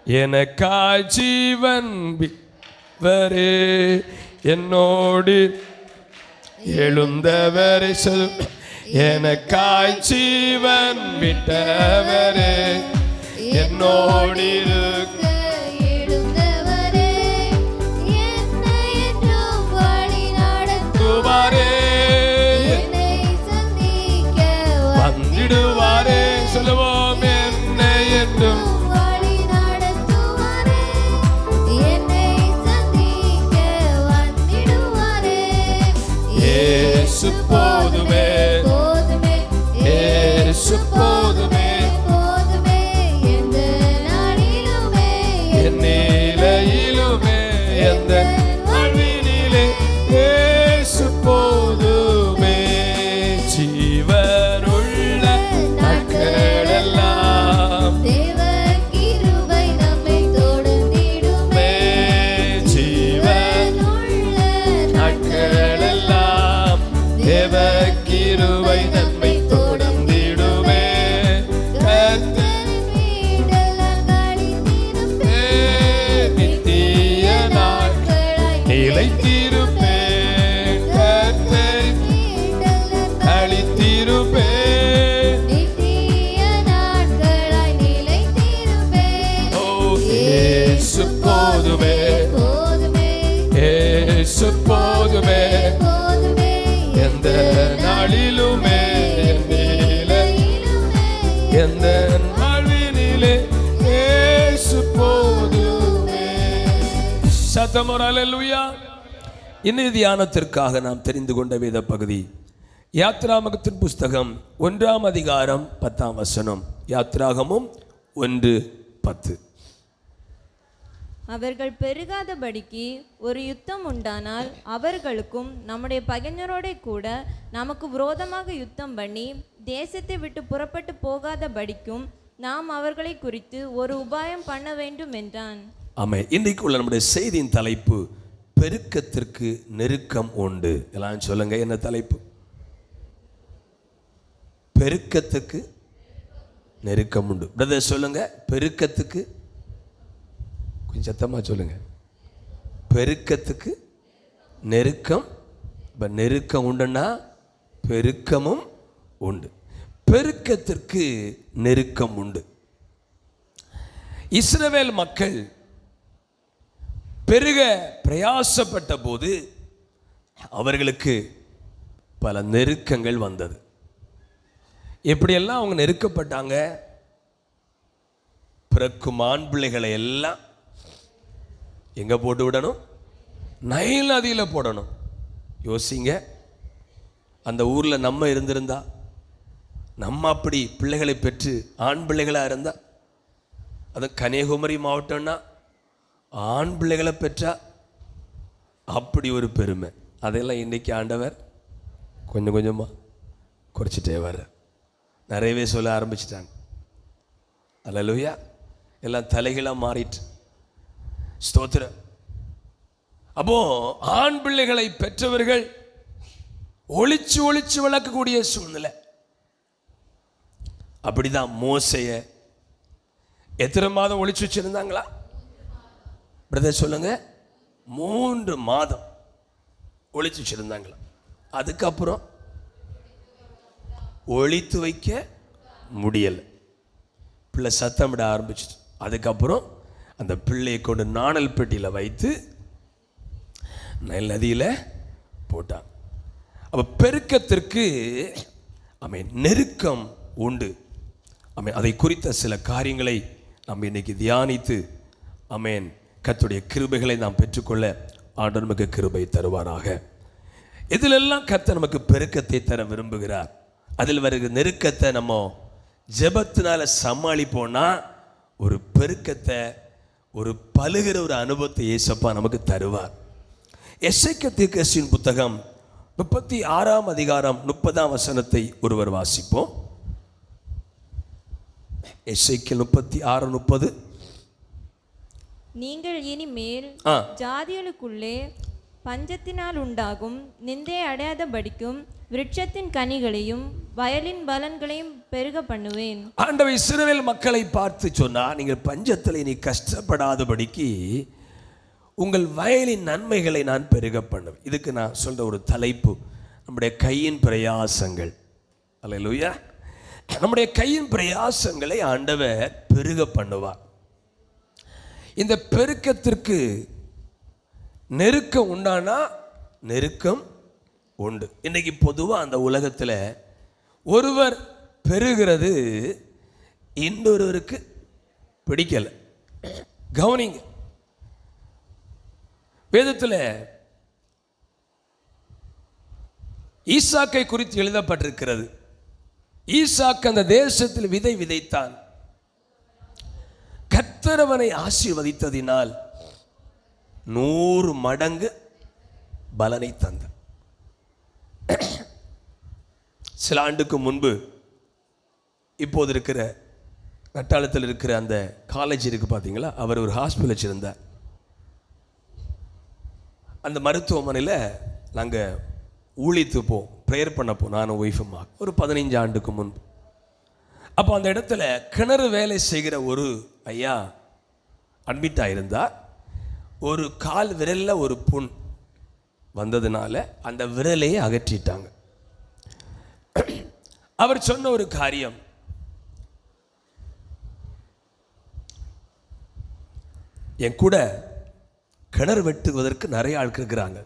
எனக்காய் ஜீவன் விட்டவரே, என்னோடு எழுந்தவரே. சொல், எனக்காய் ஜீவன் விட்டவரே, என்னோடு வந்திடுவாரே. சொல்லுவோம், என்னை என்றும் இயேசு போதுமே, இயேசு போதுமே, எந்த நாளிலுமே, என் நிலையிலுமே, எந்த வாழ்வினிலே இயேசு போதுமே. ஜீவனுள்ள நாட்களெல்லாம் தேவ கிருபை நம்மை தொடர்ந்திடுமே. ஜீவனுள்ள நாட்களெல்லாம் தேவ கிருபை நம்மை தொடர்ந்திடுமே. நித்திய நாட்களாய் நிலைத்திருப்பேன், அளித்திருப்பேன். நித்திய நாட்களாய் நிலைத்திருப்பேன். ஓ இயேசு போதுமே, இயேசு போதுமே, எந்த நாளிலுமே, எந்த வாழ்வினிலே இயேசு போதுமே. சத்தமோர் அல்லேலூயா. இன்றைய தியானத்திற்காக நாம் தெரிந்து கொண்ட வேத பகுதி யாத்ராகமத்தின் புஸ்தகம் 1 அதிகாரம் 10 யாத்ராகமும் 1:10. அவர்கள் பெருகாதபடிக்கு ஒரு யுத்தம் உண்டானால் அவர்களுக்கும் நம்முடைய பகைஞரோட கூட நமக்கு விரோதமாக யுத்தம் பண்ணி தேசத்தை விட்டு புறப்பட்டு போகாதபடிக்கும் நாம் அவர்களை குறித்து ஒரு உபாயம் பண்ண வேண்டும் என்றான். ஆமென். இன்றைக்கு உள்ள நம்முடைய செய்தியின் தலைப்பு பெருக்கத்திற்கு நெருக்கம் உண்டு. எல்லாம் சொல்லுங்க, என்ன தலைப்பு? பெருக்கத்துக்கு நெருக்கம் உண்டு. பிரதர் சொல்லுங்க, பெருக்கத்துக்கு, கொஞ்சம் சத்தமா சொல்லுங்க, பெருக்கத்துக்கு நெருக்கம். இப்போ நெருக்கம் உண்டுன்னா பெருக்கமும் உண்டு. பெருக்கத்திற்கு நெருக்கம் உண்டு. இஸ்ரவேல் மக்கள் பெருக பிரயாசப்பட்ட போது அவர்களுக்கு பல நெருக்கங்கள் வந்தது. எப்படியெல்லாம் அவங்க நெருக்கப்பட்டாங்க? பிறக்கும் ஆண் பிள்ளைகளை எல்லாம் எங்கே போட்டு விடணும்? நைல் நதியில் போடணும். யோசிங்க, அந்த ஊரில் நம்ம இருந்திருந்தா, நம்ம அப்படி பிள்ளைகளை பெற்று ஆண் பிள்ளைகளாக இருந்தால், அது கன்னியாகுமரி மாவட்டம்னா ஆண் பிள்ளைகளை பெற்றா அப்படி ஒரு பெருமை. அதெல்லாம் இன்றைக்கி ஆண்டவர் கொஞ்சம் கொஞ்சமாக குறைச்சிட்டே வர, நிறையவே சொல்ல ஆரம்பிச்சிட்டாங்க. அல்லேலூயா. எல்லாம் தலைகளாக மாறிட்டு. ஸ்தோத்திரம். அப்போ ஆண் பிள்ளைகளை பெற்றவர்கள் ஒளிச்சு ஒளிச்சு வளர்க்கக்கூடிய சூழ்நிலை. அப்படிதான் மோசைய எத்தனை மாதம் ஒளிச்சு வச்சிருந்தாங்களா? பிரதர் சொல்லுங்க, 3 மாதம் ஒளிச்சு வச்சிருந்தாங்களா? அதுக்கப்புறம் ஒளித்து வைக்க முடியலை. பிள்ளை சத்தமிட ஆரம்பிச்சிட்டு, அதுக்கப்புறம் அந்த பிள்ளையை கொண்டு நாணல் பெட்டியில் வைத்து நைல் நதியில் போட்டாங்க. அப்போ பெருக்கத்திற்கு நெருக்கம் உண்டு. அதை குறித்த சில காரியங்களை நாம் இன்னைக்கு தியானித்து கர்த்தருடைய கிருபைகளை நாம் பெற்றுக்கொள்ள ஆண்டவர் நமக்கு கிருபை தருவாராக. இதிலெல்லாம் கர்த்தர் நமக்கு பெருக்கத்தை தர விரும்புகிறார். அதில் வருகிற நெருக்கத்தை நம்ம ஜெபத்தினால சமாளிப்போம்னா ஒரு பெருக்கத்தை, ஒரு பலுகிற ஒரு அனுபவத்தை இயேசப்பா நமக்கு தருவார். எசேக்கியேல் தீர்க்கதரிசியின் புத்தகம் 36 அதிகாரம் 30 ஒருவர் வாசிப்போம். எசேக்கியேல் 36:30. நீங்கள் இனிமேல் ஜாதிகளுக்குள்ளே பஞ்சத்தினால் உண்டாகும் நிந்தை அடையாதபடிக்கும் விருட்சத்தின் கனிகளையும் வயலின் பலன்களையும் பெருக பண்ணுவேன். ஆண்டவர் இஸ்ரவேல் மக்களை பார்த்து சொன்னார், நீங்கள் பஞ்சத்தில் நீ கஷ்டப்படாதபடிக்கு உங்கள் வயலின் நன்மைகளை நான் பெருக பண்ணுவேன். இதுக்கு நான் சொல்ற ஒரு தலைப்பு நம்முடைய கையின் பிரயாசங்கள். அல்லேலூயா. நம்முடைய கையின் பிரயாசங்களை ஆண்டவர் பெருக பண்ணுவார். இந்த பெருக்கத்திற்கு நெருக்கம் உண்டானா நெருக்கம் உண்டு. இன்னைக்கு பொதுவாக அந்த உலகத்தில் ஒருவர் பெருகிறது இன்னொருவருக்கு பிடிக்கலை. கவனிங்க, வேதத்தில் ஈசாக்கை குறித்து எழுதப்பட்டிருக்கிறது. ஈசாக்கு அந்த தேசத்தில் விதை விதைத்தான். கர்த்தர் அவனை ஆசீர்வதித்ததினால் 100 மடங்கு பலனை தந்தார். சில ஆண்டுக்கு முன்பு இப்போது இருக்கிற கட்டாளத்தில் இருக்கிற அந்த காலேஜ் இருக்கு பார்த்தீங்களா, அவர் ஒரு ஹாஸ்பிட்டல் வச்சிருந்தார். அந்த மருத்துவமனையில் நாங்கள் ஊழித்து போம், ப்ரேயர் பண்ண போ, நானும் ஒய்ஃபுமா, ஒரு 15 ஆண்டுக்கு முன்பு. அப்போ அந்த இடத்துல கிணறு வேலை செய்கிற ஒரு ஐயா அட்மிட் ஆகியிருந்தார். ஒரு கால் விரலில் ஒரு புண் வந்ததுனால அந்த விரலையே அகற்றிட்டாங்க. அவர் சொன்ன ஒரு காரியம், என் கூட கிணறு வெட்டுவதற்கு நிறைய ஆட்கள் இருக்கிறாங்க,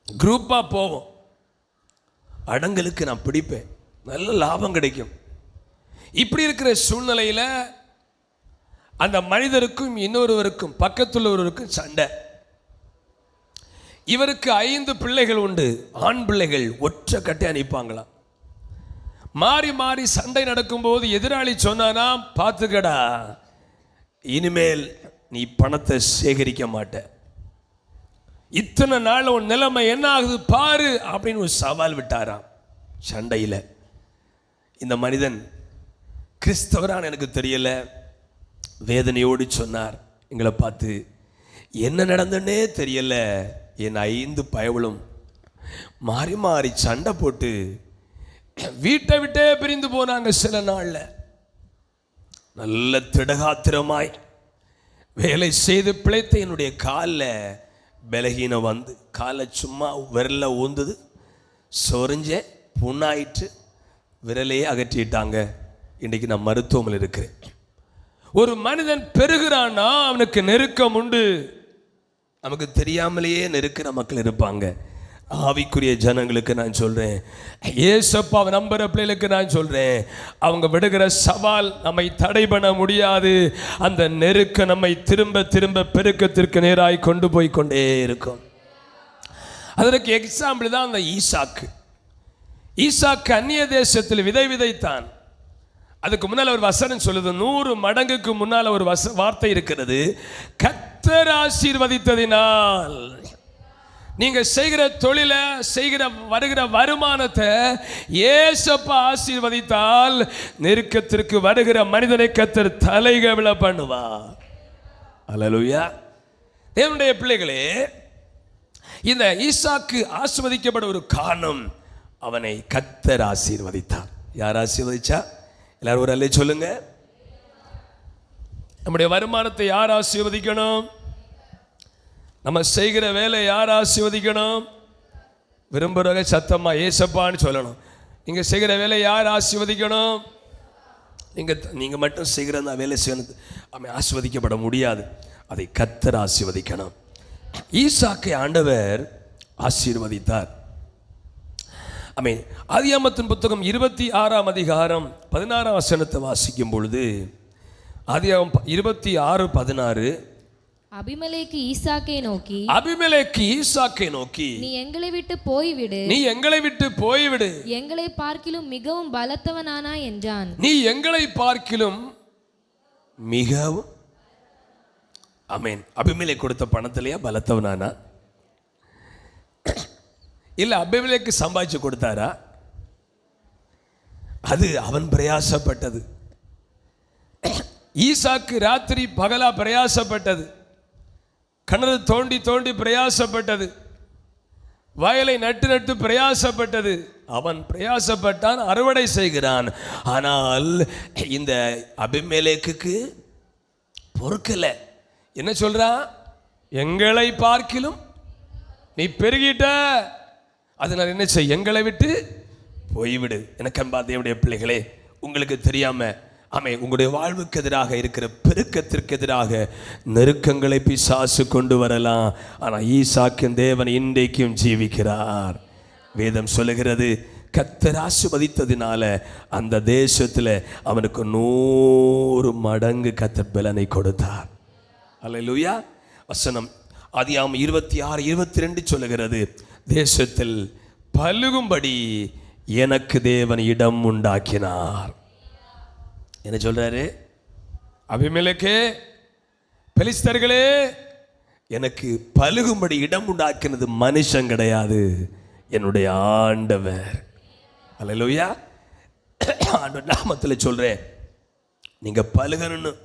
குரூப்பாக போவோம், அடங்கலுக்கு நான் பிடிப்பேன், நல்ல லாபம் கிடைக்கும். இப்படி இருக்கிற சூழ்நிலையில் அந்த மனிதருக்கும் இன்னொருவருக்கும் பக்கத்துள்ளவருக்கும் சண்டை. இவருக்கு 5 பிள்ளைகள் உண்டு, ஆண் பிள்ளைகள், ஒற்றை கட்டை அனுப்பாங்களாம். மாறி மாறி சண்டை நடக்கும்போது எதிராளி சொன்னானா, பார்த்துக்கடா, இனிமேல் நீ பணத்தை சேகரிக்க மாட்ட, இத்தனை நாள் உன் நிலைமை என்ன ஆகுது பாரு அப்படின்னு ஒரு சவால் விட்டாராம் சண்டையில். இந்த மனிதன் கிறிஸ்தவரான எனக்கு தெரியல, வேதனையோடு சொன்னார் எங்களை பார்த்து, என்ன நடந்தன்னே தெரியல, என் 5 பயவளும் மாறி மாறி சண்டை போட்டு வீட்டை விட்டே பிரிந்து போனாங்க. சில நாளில் நல்ல திடகாத்திரமாய் வேலை செய்து பிழைத்த என்னுடைய காலில் பலகீனம் வந்து காலை சும்மா விரல ஊந்துது, சொரிஞ்ச புண்ணாயிற்று, விரலையே அகற்றிட்டாங்க. இன்றைக்கு நான் மருத்துவமனையில் இருக்கிறேன். ஒரு மனிதன் பெருகிறான்னா அவனுக்கு நெருக்கம் உண்டு. நமக்கு தெரியாமலேயே நெருக்கிற மக்கள் இருப்பாங்க. ஆவிக்குரிய ஜனங்களுக்கு நான் சொல்றேன், ஏசப்பாவை நம்புற பிள்ளைகளுக்கு நான் சொல்றேன், அவங்க விடுகிற சவால் நம்மை தடை பண்ண முடியாது. அந்த நெருக்க நம்மை திரும்ப திரும்ப பெருக்கத்திற்கு நேராய் கொண்டு போய் கொண்டே இருக்கும். அதற்கு எக்ஸாம்பிள் தான் அந்த ஈசாக்கு. ஈசாக்கு அந்நிய தேசத்தில் விதை விதைத்தான். அதுக்கு முன்னால் ஒரு வசனம் சொல்லுது, 100 மடங்குக்கு முன்னால் ஒரு வார்த்தை இருக்கிறது, கர்த்தர் ஆசீர்வதித்ததினால். நீங்க செய்கிற தொழில, செய்கிற வருகிற வருமானத்தை ஏசப்பா ஆசீர்வதித்தால் நெருக்கத்திற்கு வருகிற மனிதனை கர்த்தர் தலைகவிழ பண்ணுவார். அல்லேலூயா. தேவனுடைய பிள்ளைகளே, இந்த ஈசாக்கு ஆசீர்வதிக்கப்பட ஒரு காரணம், அவனை கர்த்தர் ஆசீர்வதித்தார். யார் ஆசீர்வதிச்சா? எல்லாரும் ஒரு அல்லே சொல்லுங்க. நம்முடைய வருமானத்தை யார் ஆசீர்வதிக்கணும்? நம்ம செய்கிற வேலை யார் ஆசீர்வதிக்கணும்? விரும்புகிறவங்க சத்தமா ஏசப்பான்னு சொல்லணும். நீங்கள் செய்கிற வேலை யார் ஆசீர்வதிக்கணும்? நீங்கள் மட்டும் செய்கிற அந்த வேலை செய்யணும், அவன் ஆசீர்வதிக்கப்பட முடியாது. அதை கர்த்தர் ஆசீர்வதிக்கணும். ஈசாக்கை ஆண்டவர் ஆசீர்வதித்தார். ஆமென். ஆதியாகமத்தின் புத்தகம் 26ஆம் அதிகாரம் 16ஆம் வசனத்தை வாசிக்கும் பொழுது, ஆதியாகமம் 26:16, அபிமெலேக்கு ஈசாக்கை நோக்கி, நீ எங்களை விட்டு போய்விடு, எங்களை பார்க்கிலும் மிகவும் பலத்தவனானா என்றான். நீ எங்களை பார்க்கிலும் மிகவும், ஆமென், அபிமெலேக்கு கொடுத்த பணத்திலேயே பலத்தவனானா? இல்ல அபிமெலேக்கு சம்பாதிச்சு கொடுத்தாரா? அது அவன் பிரயாசப்பட்டது. ஈசாக்கு ராத்திரி பகலா பிரயாசப்பட்டது, கிணறு தோண்டி தோண்டி பிரயாசப்பட்டது. வயலை நட்டு நட்டு பிரயாசப்பட்டது. அவன் பிரயாசப்பட்டான், அறுவடை செய்கிறான். ஆனால் இந்த அபிமெலேக்குக்கு பொறுக்கல. என்ன சொல்றான்? எங்களை பார்க்கிலும் நீ பெருகிட்ட, அதனால் என்ன செய், எங்களை விட்டு போய்விடு. எனக்கு அன்பா தேவனுடைய பிள்ளைகளே, உங்களுக்கு தெரியாம உங்களுடைய வாழ்வுக்கு எதிராக இருக்கிற பெருக்கத்திற்கு எதிராக நெருக்கங்களை பிசாசு கொண்டு வரலாம். ஆனால் ஈசாக்கின் தேவன் இன்றைக்கும் ஜீவிக்கிறார். வேதம் சொல்லுகிறது, கர்த்தர் ஆசீர்வதித்ததினால அந்த தேசத்தில் அவனுக்கு 100 மடங்கு கர்த்தர் பலனை கொடுத்தார். அல்லேலூயா. வசனம் ஆதியாகமம் 26:22 சொல்லுகிறது, தேசத்தில் பலுகும்படி எனக்கு தேவன் இடம் உண்டாக்கினார். என்ன சொல்றாரு? அபிமெலேக்கே, பெலிஸ்தர்களே, எனக்கு பலுகும்படி இடம் உண்டாக்கினது மனுஷன் கிடையாது, என்னுடைய ஆண்டவர். அல்லேலூயா. ஆண்டவர் நாமத்தில் சொல்றேன், நீங்க பலுகணும்,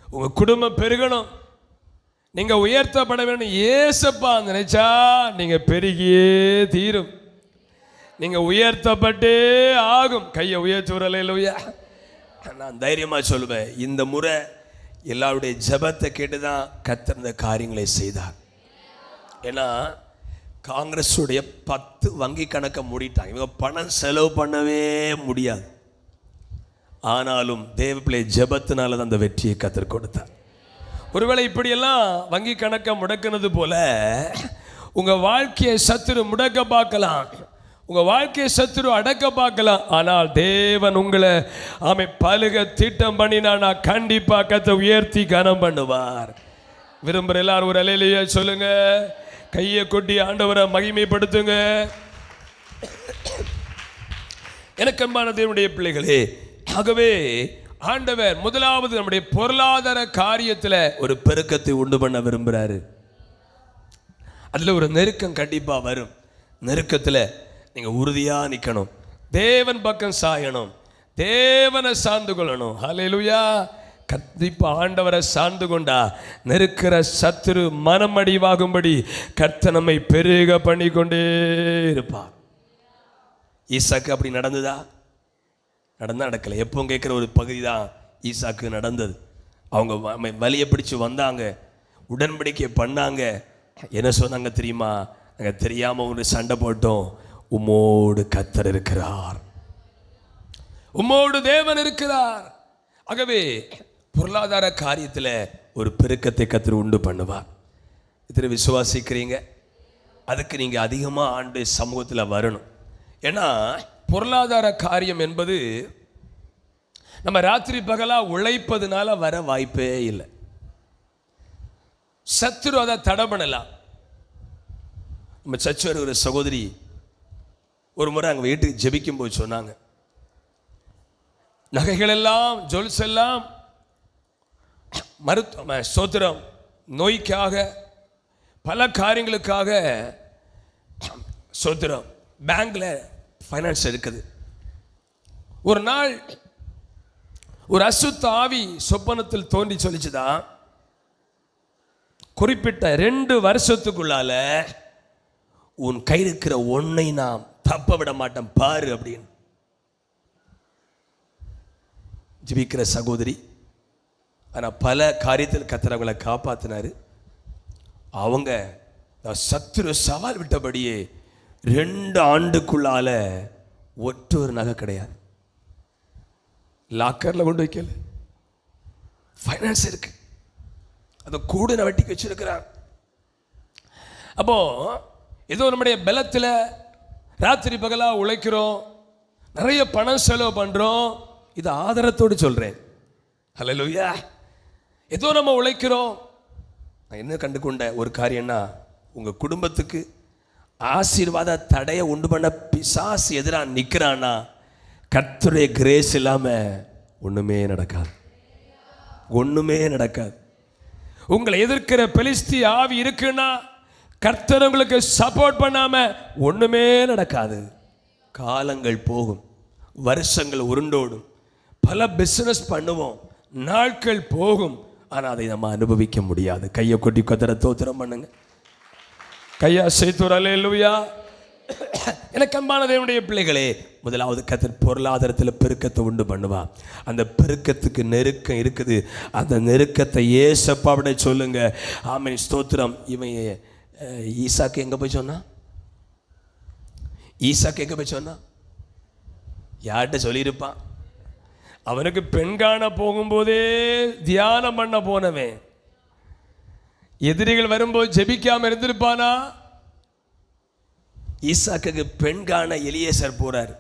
உங்க குடும்பம் பெருகணும், நீங்க உயர்த்தப்பட வேண்டும். ஏசப்பா நினைச்சா நீங்க பெருகியே தீரும், நீங்க உயர்த்தப்பட்டே ஆகும். கையை உயர்த்துற. அல்லேலூயா. நான் தைரியமா சொல்லுவேன், இந்த முறை எல்லாருடைய ஜெபத்தை கேட்டுதான் கர்த்தர் இந்த காரியங்களை செய்தார். ஏன்னா காங்கிரஸுடைய 10 வங்கி கணக்கை மூடிட்டாங்க. இவங்க பணம் செலவு பண்ணவே முடியாது. ஆனாலும் தேவ பிள்ளை ஜெபத்தினால தான் அந்த வெற்றியை கர்த்தர் கொடுத்தார். ஒருவேளை இப்படியெல்லாம் வங்கி கணக்கை முடக்கினது போல உங்க வாழ்க்கையை சத்துரு முடக்க பார்க்கலாம், உங்க வாழ்க்கையை சத்துரு அடக்க பார்க்கலாம். ஆனால் தேவன் உங்களை பலுக திட்டம் பண்ணினா கண்டிப்பா கர்த்தர் உயர்த்தி கனம் பண்ணுவார். விரும்புகிற எல்லாரும் ஒரு அல்லேலூயா சொல்லுங்க. கையை கொட்டி ஆண்டவரை மகிமைப்படுத்துங்க. எனக்கு அன்பான தேவனுடைய பிள்ளைகளே, ஆகவே ஆண்டவர் முதலாவது நம்முடைய பொருளாதார காரியத்தில் ஒரு பெருக்கத்தை உண்டு பண்ண விரும்புகிறாரு. அதில் ஒரு நெருக்கம் கண்டிப்பாக வரும். நெருக்கத்தில் நீங்கள் உறுதியாக நிற்கணும், தேவன் பக்கம் சாயணும், தேவனை சார்ந்து கொள்ளணும். ஹல்லேலூயா. கண்டிப்பாக ஆண்டவரை சார்ந்து கொண்டா நெருக்கிற சத்துரு மனமடிவாகும்படி கர்த்தர் நம்மை பெருக பண்ணி கொண்டே இருப்பார். ஈசாக்கு அப்படி நடந்ததா? நடக்கலை. எப்பவும் கேட்குற ஒரு பகுதி தான் ஈசாக்கு நடந்தது. அவங்க வலியை பிடிச்சு வந்தாங்க, உடன்படிக்கை பண்ணாங்க. என்ன சொன்னாங்க தெரியுமா? நாங்கள் தெரியாமல் ஒரு சண்டை போட்டோம், உம்மோடு கர்த்தர் இருக்கிறார், உம்மோடு தேவன் இருக்கிறார். ஆகவே பொருளாதார காரியத்தில் ஒரு பெருக்கத்தை கர்த்தர் உண்டு பண்ணுவார். இதில் விசுவாசிக்கிறீங்க? அதுக்கு நீங்கள் அதிகமாக ஆண்டு சமூகத்தில் வரணும். ஏன்னா பொருளாதார காரியம் என்பது நம்ம ராத்திரி பகலா உழைப்பதுனால வர வாய்ப்பே இல்லை. சத்துரு அதை தடை பண்ணலாம். நம்ம சர்ச்சு வருகிற சகோதரி ஒரு முறை அங்கே வீட்டுக்கு ஜெபிக்கும் போது சொன்னாங்க, நகைகள் எல்லாம் ஜுவல்ஸ் எல்லாம் மருத்துவ சோத்திரம் நோய்க்காக பல காரியங்களுக்காக சோத்திரம் பேங்க்ல ஃபைனான்ஸ் இருக்குது. ஒரு நாள் ஒரு அசுத்த ஆவி சொப்பனத்தில் தோன்றி சொல்லிச்சுதான், குறிப்பிட்ட 2 வருஷத்துக்குள்ளால உன் கை இருக்கிற ஒன்னை நாம் தப்ப விட மாட்டோம் பாரு அப்படின்னு. ஜெபிக்கிற சகோதரி, ஆனால் பல காரியத்தில் கர்த்தர் அவங்களை காப்பாற்றினாரு. அவங்க சத்துரு சவால் விட்டபடியே 2 ஆண்டுக்குள்ளால ஒரு நகை கிடையாது. லாக்கரில் கொண்டு வைக்கல, ஃபைனான்ஸ் இருக்கு, அதை கூட வட்டிக்கு வச்சிருக்கிறார். அப்போ ஏதோ நம்முடைய பலத்தில் ராத்திரி பகலா உழைக்கிறோம், நிறைய பணம் செலவு பண்றோம். இது ஆதாரத்தோடு சொல்றேன். ஹல்லேலூயா. ஏதோ நம்ம உழைக்கிறோம். நான் என்ன கண்டுகொண்ட ஒரு காரியம்னா, உங்க குடும்பத்துக்கு ஆசீர்வாத தடையை உண்டு பண்ண பிசாசு எதிராக நிற்கிறான்னா கர்த்தருடைய கிரேஸ் இல்லாம ஒண்ணுமே நடக்காது, ஒண்ணுமே நடக்காது. உங்களை எதிர்க்கிற பெலிஸ்தி ஆவி இருக்குன்னா கர்த்தர் உங்களுக்கு சப்போர்ட் பண்ணாம ஒண்ணுமே நடக்காது. காலங்கள் போகும், வருஷங்கள் உருண்டோடும், பல பிசினஸ் பண்ணுவோம், நாட்கள் போகும், ஆனால் அதை நம்ம அனுபவிக்க முடியாது. கையை கொட்டி கர்த்தரை ஸ்தோத்திரம் பண்ணுங்க. கையா சேர்த்து அல்லேலூயா. எனக்கு அன்பான தேவனுடைய பிள்ளைகளே, முதலாவது கர்த்தர் பொருளாதாரத்தில் பெருக்கத்தை உண்டு பண்ணுவான். அந்த பெருக்கத்துக்கு நெருக்கம் இருக்குது. அந்த நெருக்கத்தை ஏசப்பாவிட சொல்லுங்க. ஆமென், ஸ்தோத்திரம். இவன் ஈசாக்கு எங்கே போய் சொன்னான்? ஈசாக்கு எங்கே போய் சொன்னான்? யார்கிட்ட சொல்லியிருப்பான்? அவனுக்கு பெண் காண போகும்போதே தியானம் பண்ண போனவன் எதிரிகள் வரும்போது ஜெபிக்காம இருந்திருப்பானா? ஈசாக்கு பெண் காண எலியேசர் போறார்.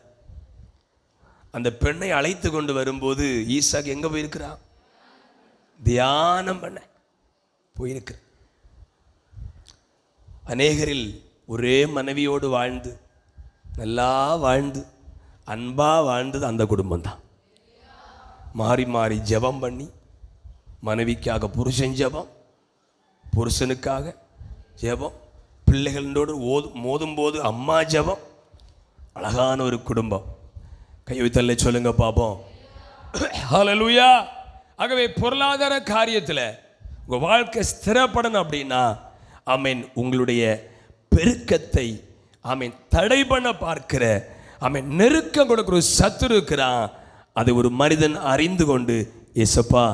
அந்த பெண்ணை அழைத்து கொண்டு வரும்போது ஈசாக்கு எங்க போயிருக்கிறான்? தியானம் பண்ண போயிருக்கிறார். அநேகரில் ஒரே மனைவியோடு வாழ்ந்து நல்லா வாழ்ந்து அன்பா வாழ்ந்தது அந்த குடும்பம் தான். மாறி மாறி ஜெபம் பண்ணி, மனைவிக்காக புருஷன் ஜெபம், புருஷனுக்காக ஜெபம், பிள்ளைகளோடு மோதும் போது அம்மா ஜெபம். அழகான ஒரு குடும்பம். கை வைத்தல்ல சொல்லுங்க பாப்போம். ஹல்லேலூயா. ஆகவே பொருளாதார காரியத்தில் உங்கள் வாழ்க்கை ஸ்திரப்படணும் அப்படின்னா, ஆமீன், உங்களுடைய பெருக்கத்தை ஆமீன் தடை பண்ண பார்க்கிற ஆமீன் நெருக்கம் கொடுக்குற ஒரு சத்துரு இருக்கிறான். அதை ஒரு மனிதன் அறிந்து கொண்டு, ஏசப்பா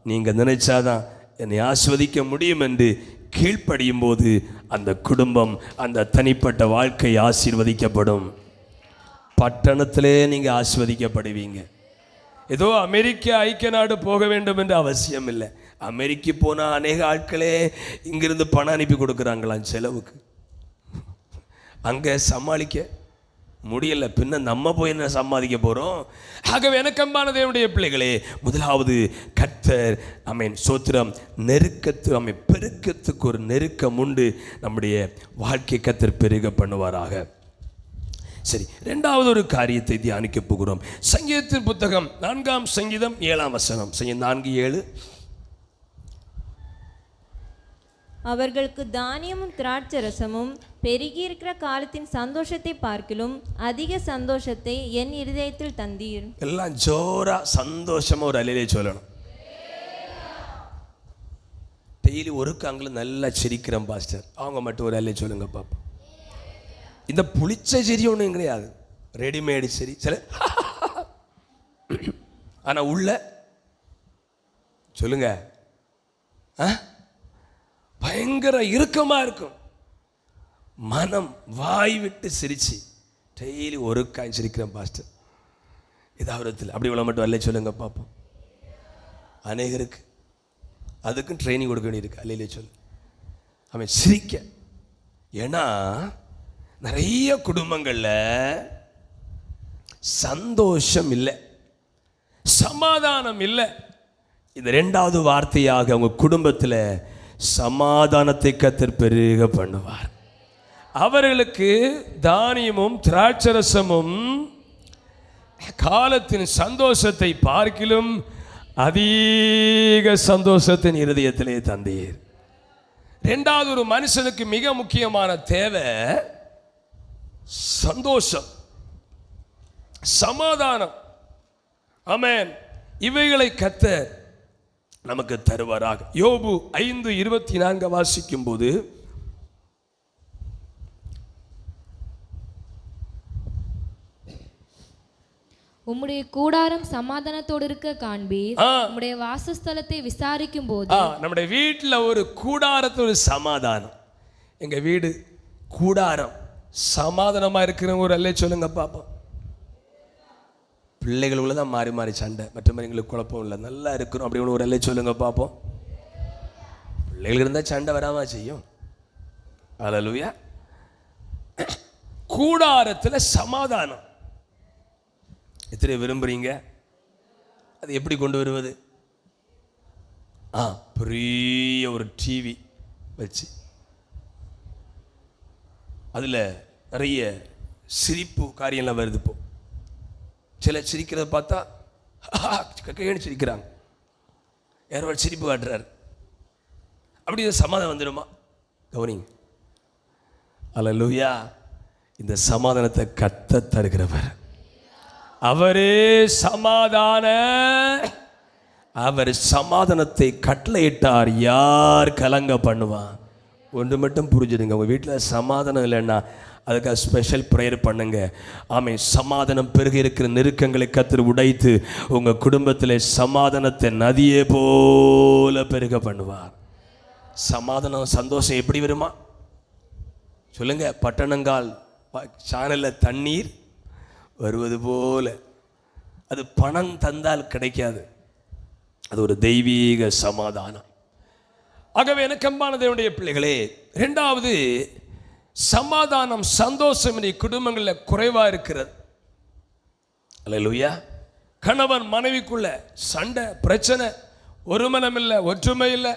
நீங்கள் நினைச்சாதான் என்னை ஆஸ்வதிக்க முடியும் என்று கீழ்ப்படியும் போது அந்த குடும்பம், அந்த தனிப்பட்ட வாழ்க்கை ஆசீர்வதிக்கப்படும். பட்டணத்திலே நீங்கள் ஆஸ்வதிக்கப்படுவீங்க. ஏதோ அமெரிக்கா ஐக்கிய நாடு போக வேண்டும் என்று அவசியம் இல்லை. அமெரிக்கா போனால் அநேக ஆட்களே இங்கிருந்து பணம் அனுப்பி கொடுக்குறாங்களாம் செலவுக்கு. அங்கே சமாளிக்க முடியல, பின்ன நம்ம போய் என்ன சம்பாதிக்க போகிறோம்? ஆகவே எனக்கு அன்பான தேவனுடைய பிள்ளைகளே, முதலாவது கர்த்தர் ஆமென் சோத்திரம் நெருக்கத்து ஆமென் பெருக்கத்துக்கு ஒரு நெருக்கம் உண்டு. நம்முடைய வாழ்க்கை கர்த்தர் பெருக பண்ணுவாராக. சரி, இரண்டாவது ஒரு காரியத்தை தியானிக்க போகிறோம். சங்கீதத்தின் புத்தகம் 4ஆம் சங்கீதம் 7ஆம் வசனம். சங்கீதம் 4:7. அவர்களுக்கு தானியமும் திராட்சரசமும் பெருகியிருக்கிற காலத்தின் சந்தோஷத்தை பார்க்கிலும் அதிக சந்தோஷத்தை என் இருதயத்தில் தந்தீர். எல்லாம் ஜோரா சந்தோஷமா ஒரு அலையிலே சொல்லணும். டெய்லி ஒருக்காங்களும் நல்லா சிரிக்கிறோம் பாஸ்டர், அவங்க மட்டும் ஒரு அலையை சொல்லுங்க பாப்பா. இந்த புளிச்ச சிரி ஒன்றும் கிடையாது, ரெடிமேடு சிரி சில. ஆனா உள்ள சொல்லுங்க பயங்கர இறுக்கமா இருக்கும். மனம் வாய் விட்டு சிரிச்சு டெய்லி ஒரு காய் சிரிக்கிறேன் பாஸ்டர். இதாவரத்தில் அப்படி உள்ள மட்டும் அல்ல சொல்லுங்க பார்ப்போம். அநேகருக்கு அதுக்கும் ட்ரைனிங் கொடுக்க வேண்டியிருக்கு. அல்லையிலே சொல்லு அவன் சிரிக்க. ஏன்னா நிறைய குடும்பங்களில் சந்தோஷம் இல்லை, சமாதானம் இல்லை. இந்த ரெண்டாவது வார்த்தையாக அவங்க குடும்பத்தில் சமாதானத்தை கர்த்தர் பெருக பண்ணுவார். அவர்களுக்கு தானியமும் திராட்சரசமும் காலத்தின் சந்தோஷத்தை பார்க்கிலும் அதிக சந்தோஷத்தின் இருதயத்திலே தந்தீர். ரெண்டாவது, ஒரு மனுஷனுக்கு மிக முக்கியமான தேவை சந்தோஷம், சமாதானம். ஆமென். இவைகளை கர்த்தர் நமக்கு தருவாராக. யோபு 5:24 வாசிக்கும் போது, உம்முடைய கூடாரம் சமாதானத்தோடு இருக்க காண்பீர், உம்முடைய வாசஸ்தலத்தை விசாரிக்கும் போது. நம்முடைய வீட்டில் ஒரு கூடாரத்தில் ஒரு சமாதானம். எங்க வீடு கூடாரம் சமாதானமா இருக்கிற ஒரு அல்ல சொல்லுங்க பாப்போம். பிள்ளைகளுக்குள்ள தான் மாறி மாறி சண்டை, மற்ற மாதிரி எங்களுக்கு குழப்பம் இல்லை, நல்லா இருக்கிறோம் அப்படின்னு ஒரு அல்ல சொல்லுங்க பார்ப்போம். பிள்ளைகள் இருந்தால் சண்டை வராம செய்யும். அல்லேலூயா. கூடாரத்தில் சமாதானம் எத்தனை விரும்புறீங்க? அது எப்படி கொண்டு வருவது? பெரிய ஒரு டிவி வச்சு அதில் நிறைய சிரிப்பு காரியம்லாம் வருது. இப்போ சில சிரிக்கிறத பார்த்தா கையெழுந்து சிரிக்கிறாங்க, யாரோ சிரிப்பு காட்டுறாரு. அப்படி சமாதானம் வந்துடுமா? கவனிங்க. அல்லேலூயா. இந்த சமாதானத்தை கர்த்தர் தருகிறவர். அவரே சமாதான, அவர் சமாதானத்தை கட்டளையிட்டார். யார் கலங்க பண்ணுவான்? ஒன்று மட்டும் புரிஞ்சுடுங்க, உங்கள் வீட்டில் சமாதானம் இல்லைன்னா அதுக்காக ஸ்பெஷல் ப்ரேயர் பண்ணுங்க. ஆமென். சமாதானம் பெருகி இருக்கிற நெருக்கங்களை கர்த்தர் உடைத்து உங்கள் குடும்பத்தில் சமாதானத்தை நதியே போல பெருக பண்ணுவார். சமாதானம் சந்தோஷம் எப்படி வருமா சொல்லுங்க? பட்டணங்கால் சானலில் தண்ணீர் வருவது போல. அது பணம் தந்தால் கிடைக்காது, அது ஒரு தெய்வீக சமாதானம். ஆகவே எனக்கு அன்பான தேவனுடைய பிள்ளைகளே, இரண்டாவது சமாதானம் சந்தோஷம் குடும்பங்களில் குறைவாக இருக்கிறது. அல்லேலூயா. கணவன் மனைவிக்குள்ள சண்டை பிரச்சனை, ஒருமனம் இல்லை, ஒற்றுமை இல்லை,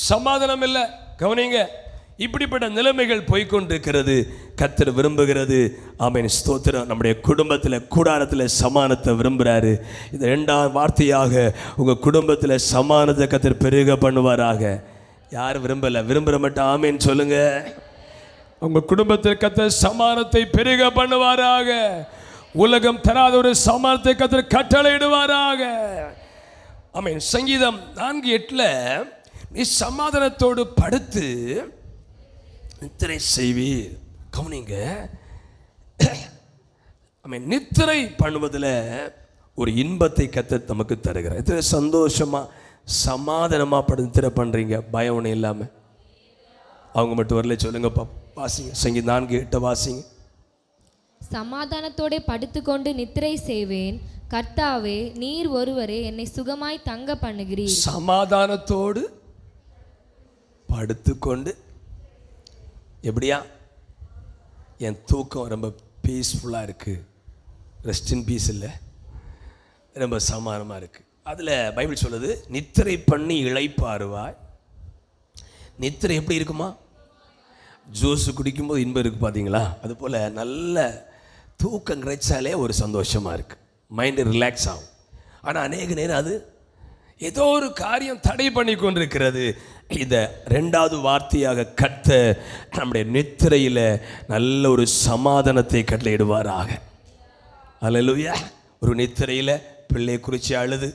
சமாதானம் இல்லை. கவனிங்க, இப்படிப்பட்ட நிலைமைகள் போய்கொண்டிருக்கிறது. கர்த்தர் விரும்புகிறது, ஆமென், ஸ்தோத்திரம், நம்முடைய குடும்பத்தில் கூடாரத்தில் சமானத்தை விரும்புகிறாரு. இந்த இரண்டாவது வார்த்தையாக உங்கள் குடும்பத்தில் சமானத்தை கர்த்தர் பெருக பண்ணுவாராக. யார் விரும்பலை? விரும்புகிற மட்டும் ஆமென் சொல்லுங்க. உங்கள் குடும்பத்தில் கர்த்தர் சமானத்தை பெருக பண்ணுவாராக. உலகம் தராத ஒரு சமானத்தை கர்த்தர் கட்டளையிடுவாராக. ஆமென். சங்கீதம் 4:8 நீ சமாதானத்தோடு படுத்து நித்திரை செய்வீர். கவனிங்க, ஆமென், நித்திரை பண்ணுவதில் ஒரு இன்பத்தை கர்த்தர் நமக்கு தருகிறார். நித்திரை சந்தோஷமாக சமாதானமாக படுத்து நித்திரை பண்ணுறீங்க, பயம் ஒன்றும் இல்லாமல். அவங்க மட்டும் வரல சொல்லுங்கப்பா, வாசிங்க. சங்கீதம் 4:8 வாசிங்க. சமாதானத்தோட படுத்துக்கொண்டு நித்திரை செய்வேன், கர்த்தாவே நீர் ஒருவரே என்னை சுகமாய் தங்க பண்ணுகிறீர். சமாதானத்தோடு படுத்துக்கொண்டு எப்படியா? என் தூக்கம் ரொம்ப பீஸ்ஃபுல்லாக இருக்குது, ரெஸ்ட் இன் பீஸ் இல்லை, ரொம்ப சமாதானமாக இருக்குது. அதில் பைபிள் சொல்லுது, நித்திரை பண்ணி இளைப்பாறுவாய். நித்திரை எப்படி இருக்குமா? ஜூஸ் குடிக்கும்போது இன்பம் இருக்குது பார்த்தீங்களா? அதுபோல் நல்ல தூக்கம் கிடைச்சாலே ஒரு சந்தோஷமாக இருக்குது, மைண்டு ரிலாக்ஸ் ஆகும். ஆனால் அநேக நேரம் அது ஏதோ ஒரு காரியம் தடை பண்ணி கொண்டிருக்கிறது. இந்த ரெண்டாவது வார்த்தையாக கர்த்தர் நம்முடைய நித்திரையில் நல்ல ஒரு சமாதானத்தை கட்டளையிடுவாராக. அல்லேலூயா. ஒரு நித்திரையில் பிள்ளை குறித்து அழுது,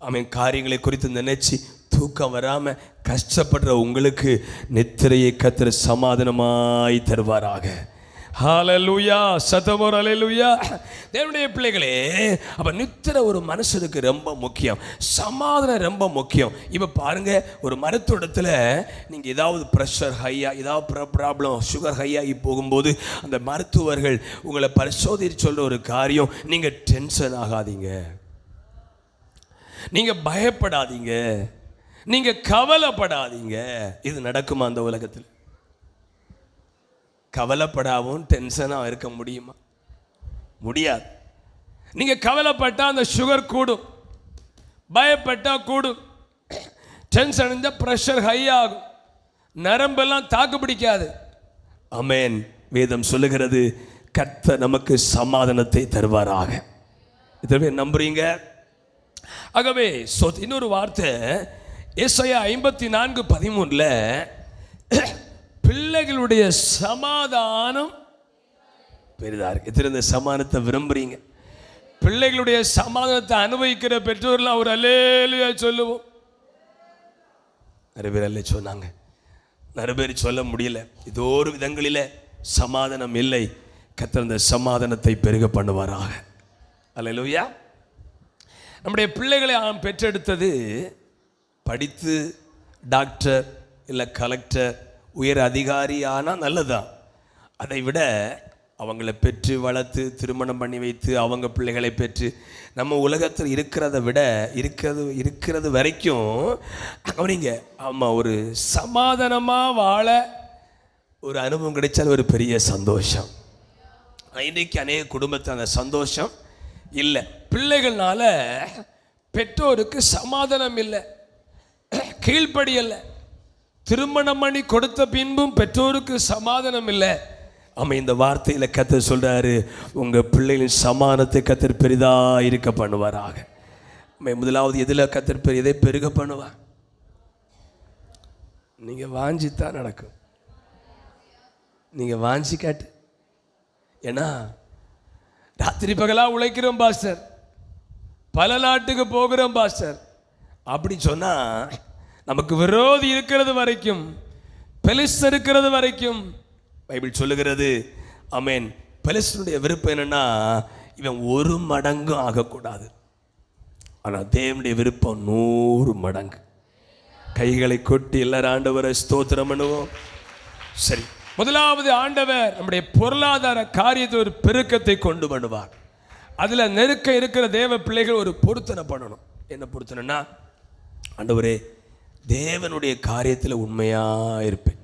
அவன் காரியங்களை குறித்து நினைச்சு தூக்கம் வராமல் கஷ்டப்படுற உங்களுக்கு நித்திரையை கர்த்தர் சமாதானமாய் தருவாராக. ஹல்லேலூயா. சத்தமோர் ஹல்லேலூயா. தேவனுடைய பிள்ளைகளே, அப்போ நித்திரை ஒரு மனுஷனுக்கு ரொம்ப முக்கியம், சமாதானம் ரொம்ப முக்கியம். இப்போ பாருங்க, ஒரு மருத்துவத்தில் நீங்கள் ஏதாவது ப்ரெஷர் ஹையாக, ஏதாவது ப்ராப்ளம், சுகர் ஹையாகி போகும்போது அந்த மருத்துவர்கள் உங்களை பரிசோதித்து சொல்கிற ஒரு காரியம், நீங்கள் டென்ஷன் ஆகாதீங்க, நீங்கள் பயப்படாதீங்க, நீங்கள் கவலைப்படாதீங்க. இது நடக்குமா அந்த உலகத்தில்? கவலைப்படாவும் டென்ஷனாக இருக்க முடியுமா? முடியாது. நீங்கள் கவலைப்பட்டால் அந்த சுகர் கூடும், பயப்பட்டால் கூடும், டென்ஷன் இருந்தால் ப்ரெஷர் ஹை ஆகும், நரம்பெல்லாம் தாக்கு பிடிக்காது. ஆமென். வேதம் சொல்லுகிறது, கர்த்தர் நமக்கு சமாதானத்தை தருவாராக. இதை நம்புறீங்க? ஆகவே இன்னொரு வார்த்தை ஏசாயா 54:13 பிள்ளைகளுடைய சமாதானம் பெரிதா இருக்கு. எத்தனை சமாதானத்தை விரும்புறீங்க? பிள்ளைகளுடைய சமாதானத்தை அனுபவிக்கிற பெற்றோர்லாம் ஒரு அல்லேலூயா சொல்லுவோம். நிறைய பேர் அல்லே சொன்னாங்க, நிறைய பேர் சொல்ல முடியல. இதோ ஒரு விதங்களில் சமாதானம் இல்லை. கர்த்தர் அந்த சமாதானத்தை பெருக பண்ணுவாராக. அல்லேலூயா. நம்முடைய பிள்ளைகளை நாம் பெற்றெடுத்தது படித்து டாக்டர் இல்லை கலெக்டர் உயர் அதிகாரி ஆனால் நல்லதான். அதை விட அவங்கள பெற்று வளர்த்து திருமணம் பண்ணி வைத்து அவங்க பிள்ளைகளை பெற்று நம்ம உலகத்தில் இருக்கிறத விட இருக்கிறது வரைக்கும் அவனிங்க ஆமாம் ஒரு சமாதானமாக வாழ ஒரு அனுபவம் கிடைச்சால் ஒரு பெரிய சந்தோஷம். இன்றைக்கு அநேக குடும்பத்தில் அந்த சந்தோஷம் இல்லை. பிள்ளைகள்னால பெற்றோருக்கு சமாதானம் இல்லை, கீழ்ப்படியலை. திருமணம் பண்ணி கொடுத்த பின்பும் பெற்றோருக்கு சமாதானம் இல்லை. ஆமாம், இந்த வார்த்தையில் கர்த்தர் சொல்கிறாரு, உங்கள் பிள்ளைகளின் சமாதானத்தை கர்த்தர் பெரிதாக இருக்க பண்ணுவாராக. முதலாவது எதில் கர்த்தர் எதை பெருக பண்ணுவார்? நீங்கள் வாஞ்சித்தான் நடக்கும். நீங்கள் வாஞ்சி காட்டு. ஏன்னா ராத்திரி பகலாக உழைக்கிறோம் பாஸ்டர், பல நாட்டுக்கு போகிறோம் பாஸ்டர், அப்படி சொன்னால் நமக்கு விரோதி இருக்கிறது வரைக்கும் பெலிஸ்தர் இருக்கிறது வரைக்கும் பைபிள் சொல்லுகிறது, ஆமென், பெலிஸ்தருடைய விருப்பம் என்னன்னா இவன் 1 மடங்கு ஆகக்கூடாது. ஆனால் தேவனுடைய விருப்பம் 100 மடங்கு. கைகளை கொட்டி எல்லாரும் ஆண்டவரை ஸ்தோத்திரம் பண்ணுவோம். சரி, முதலாவது ஆண்டவர் நம்முடைய பொருளாதார காரியத்தில் ஒரு பெருக்கத்தை கொண்டு வருவார். அதில் நெருக்க இருக்கிற தேவ பிள்ளைகள் ஒரு பொருத்தனை பண்ணணும். என்ன பொருத்தனைன்னா, ஆண்டவரே தேவனுடைய காரியத்தில் உண்மையாக இருப்பேன்,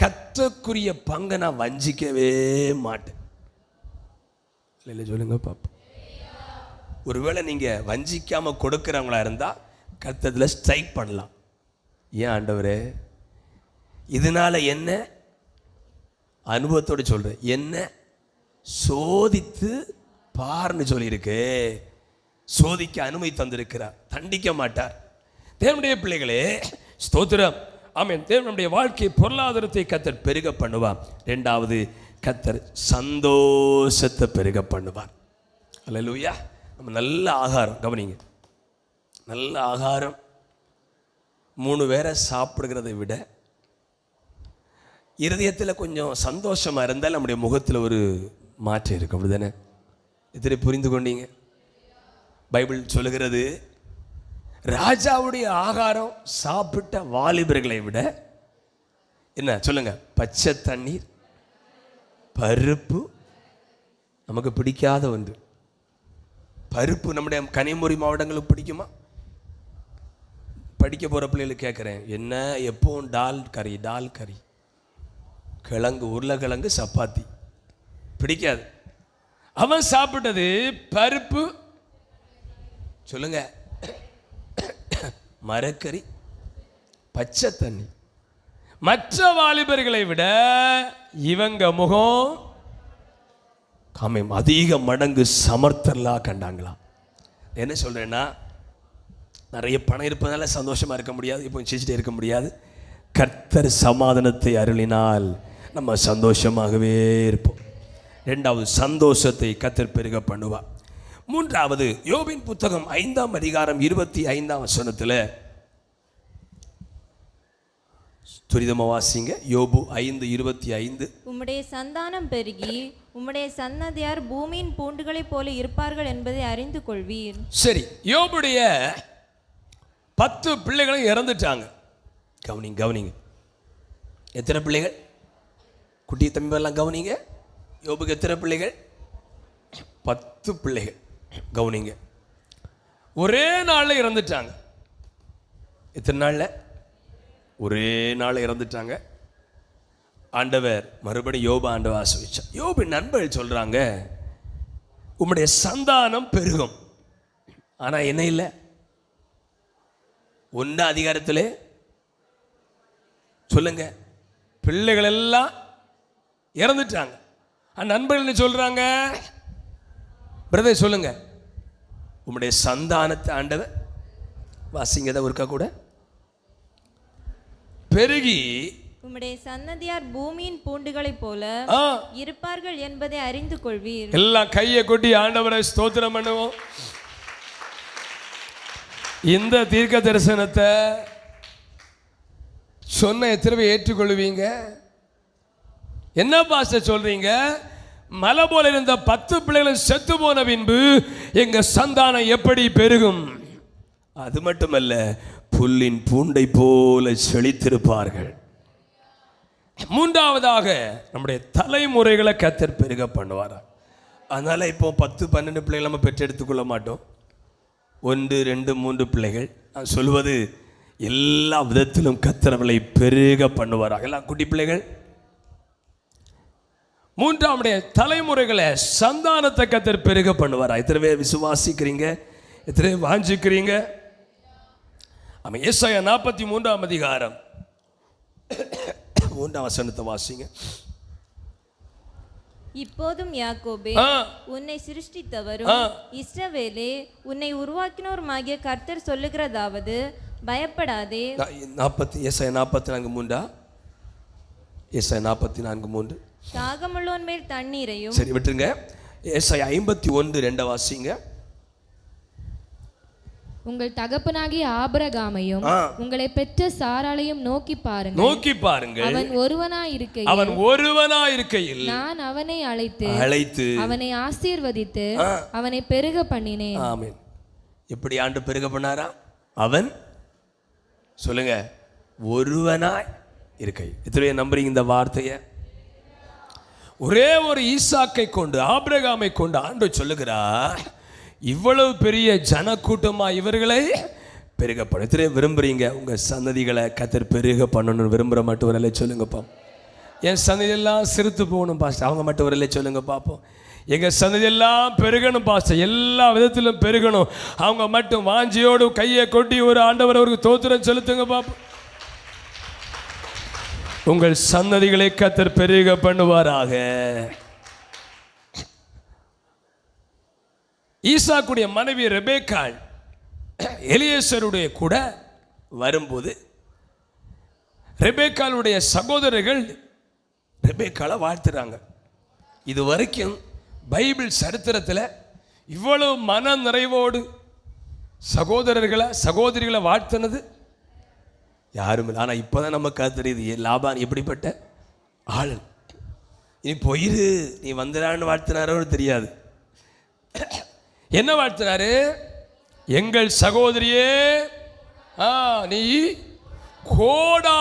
கர்த்தருக்குரிய பங்கை நான் வஞ்சிக்கவே மாட்டேன். இல்லை சொல்லுங்க பாப்பா. ஒருவேளை நீங்கள் வஞ்சிக்காமல் கொடுக்குறவங்களா இருந்தால் கர்த்தரில் ஸ்ட்ரைக் பண்ணலாம். ஏன் ஆண்டவரே, இதனால் என்ன அனுபவத்தோடு சொல்கிறேன், என்ன சோதித்து பாருன்னு சொல்லியிருக்கு. சோதிக்க அனுமதி தந்திருக்கிறார், தண்டிக்க மாட்டார். தேவனுடைய பிள்ளைகளே ஸ்தோத்திரம், ஆமென். தேவனுடைய வாழ்க்கை பொருளாதாரத்தை கர்த்தர் பெருக பண்ணுவார். 2வது, கர்த்தர் சந்தோஷத்தை பெருக பண்ணுவார். அல்லேலூயா. நம்ம நல்ல ஆகாரம் கவனிங்க, நல்ல ஆகாரம் 3 வேளை சாப்பிடுகிறதை விட இருதயத்தில் கொஞ்சம் சந்தோஷமாக இருந்தால் நம்முடைய முகத்தில் ஒரு மாற்றம் இருக்கும். அப்படி தானே? இதை புரிந்து கொண்டீங்க? பைபிள் சொல்லுகிறது, ராஜாவுடைய ஆகாரம் சாப்பிட்ட வாலிபர்களை விட என்ன சொல்லுங்க, பச்சை தண்ணீர், பருப்பு நமக்கு பிடிக்காத ஒன்று. பருப்பு நம்முடைய கன்னியாகுமரி மாவட்டங்களுக்கு பிடிக்குமா? படிக்க போகிற பிள்ளைகளுக்கு கேட்குறேன், என்ன எப்போவும் டால் கறி, கிழங்கு, உருளைக்கிழங்கு, சப்பாத்தி பிடிக்காது. அவன் சாப்பிட்டது பருப்பு, சொல்லுங்க, மரக்கறி, பச்சை தண்ணி. மற்ற வாலிபர்களை விட இவங்க முகம் அதிக மடங்கு சமர்த்தலாம் கண்டாங்களாம். என்ன சொல்றேன்னா, நிறைய பணம் இருப்பதால சந்தோஷமா இருக்க முடியாது, இப்போ சிரிச்சிட்டே இருக்க முடியாது. கர்த்தர் சமாதானத்தை அருளினால் நம்ம சந்தோஷமாகவே இருப்போம். 2வது, சந்தோஷத்தை கர்த்தர் பெருக பண்ணுவார். 3வது, யோபின் புத்தகம் 5ஆம் அதிகாரம் 25ஆம் வசனத்தில் துரிதமா வாசிங்க. யோபு 5:25. உம்முடைய சந்தானம் பெருகி உம்முடைய சன்னதியார் பூமியின் பூண்டுகளைப் போல இருப்பார்கள் என்பதை அறிந்து கொள்வீர். சரி, யோபுடைய 10 பிள்ளைகளும் இறந்துட்டாங்க. கவனிங்க. எத்தனை பிள்ளைகள்? குட்டி தம்பி எல்லாம் கவனிங்க. யோபுக்கு எத்தனை பிள்ளைகள்? 10 பிள்ளைகள். கவனிங்க, ஒரே நாளில் இறந்துட்டாங்க. எத்தனை நாளில்? ஒரே நாள் இறந்துட்டாங்க. ஆண்டவர் மறுபடியும் யோபு ஆண்டவர் ஆசீர்வதிச்சார். யோபின் நண்பர்கள் சொல்றாங்க, உம்முடைய சந்தானம் பெருகும். ஆனா என்ன இல்லை, 1 அதிகாரத்திலே சொல்லுங்க, பிள்ளைகள் எல்லாம் இறந்துட்டாங்க. நண்பர்கள் என்ன சொல்றாங்க? பிரதர் சொல்லுங்க, உம்முடைய சந்தானத்தை ஆண்டவர் வாசிங்கத ஒருக்கா கூட பெருகி உம்முடைய சன்னதியார் பூமியின் பூண்டுகளைப் போல இருப்பார்கள் என்பதை அறிந்து கொள்வீர். எல்லாம் கையை கொட்டி ஆண்டவரை ஸ்தோத்திரம் பண்ணுவோம். இந்த தீர்க்க தரிசனத்தை சொன்ன எத்தனை பேர் ஏற்றுக்கொள்வீங்க? என்ன பாஸ்டர் சொல்றீங்க? மலை போல இருந்த 10 பிள்ளைகளும் செத்து போன பின்பு எங்க சந்தானம் எப்படி பெருகும்? அது மட்டுமல்ல, புல்லின் பூண்டை போல செழித்திருப்பார்கள். 3வதாக, நம்முடைய தலைமுறைகளை கர்த்தர் பெருக பண்ணுவாரா. அதனால இப்போ 10-12 பிள்ளைகள் நம்ம பெற்றெடுத்துக்கொள்ள மாட்டோம். 1, 2, 3 பிள்ளைகள். நான் சொல்வது எல்லா விதத்திலும் கர்த்தர் அவளை பெருக பண்ணுவாரா. எல்லாம் குட்டி பிள்ளைகள். 3வது, தலைமுறைகளை சந்தானத்தை கர்த்தர் பெருக பண்ணுவாரா. எத்தனை பேர் விசுவாசிக்கிறீங்க? எத்தனை பேர் வாஞ்சிக்கிறீங்க? ஆமாம். ஏசாயா 43ஆம் அதிகாரம் 3ஆம் வசனத்தை வாசிங்க. இப்போதும் யாக்கோபே, உன்னை சிருஷ்டித்தவரும் இஸ்ரவேலே உன்னை உருவாக்கினோருமாகிய கர்த்தர் சொல்லுகிறதாவது, பயப்படாதே. ஏசாயா 44:3. ஏசாயா 44:3. தாகமுள்ளோன் மேல் தண்ணீரையும். சரி விட்டுருங்க. ஏசாயா 51:2 வாசிங்க. உங்கள் தகப்பனாகிய ஆபிரகாமையும் உங்களை பெற்ற சாராளையும் நோக்கி பாருங்கள். அவன் ஒருவனாயிருக்கையில் நான் அவனை அழைத்து அவனை ஆசீர்வதித்து அவனை பெருக பண்ணினேன். ஆமென். எப்படி ஆண்டு பெருக பண்ணாரா? அவன் சொல்லுங்க, ஒருவனாய் இருக்கை. எத்தனை நம்புறீங்க இந்த வார்த்தையை? ஒரே ஒரு ஈசாக்கை கொண்டு, ஆபிரகாமை கொண்டு ஆண்டு சொல்லுகிறார், இவ்வளவு பெரிய ஜனக்கூட்டமா இவர்களை பெருக பண்ண. எத்தனை விரும்புறீங்க உங்க சந்ததிகளை கர்த்தர் பெருக பண்ணணும்னு விரும்புற மட்டும் வரல சொல்லுங்கப்பா. என் சந்ததியெல்லாம் சிறுத்து போகணும் பாஸ்டர், அவங்க மட்டும் வரல சொல்லுங்க பார்ப்போம். எங்கள் சந்ததியெல்லாம் பெருகணும் பாஸ்டர், எல்லா விதத்திலும் பெருகணும், அவங்க மட்டும் வாஞ்சியோடு கையை கொட்டி ஒரு ஆண்டவர் அவருக்கு தோத்திரம் செலுத்துங்க பார்ப்போம். உங்கள் சந்ததிகளை கர்த்தர் பெருக பண்ணுவாராக. ஈசாக்குடைய மனைவி ரெபேக்காள் எலியேசருடைய கூட வரும்போது ரெபேக்காளுடைய சகோதரர்கள் ரெபேக்காளை வாழ்த்துறாங்க. இது வரைக்கும் பைபிள் சரித்திரத்தில் இவ்வளவு மன நிறைவோடு சகோதரிகளை வாழ்த்தினது யாரும் இல்லை. ஆனால் இப்போதான் நமக்கு அது தெரியுது, லாபான் எப்படிப்பட்ட ஆள். நீ போயிரு, நீ வந்துடான்னு வாழ்த்தினாரோ தெரியாது. என்ன வாழ்த்தினாரு? எங்கள் சகோதரியே, நீ கோடா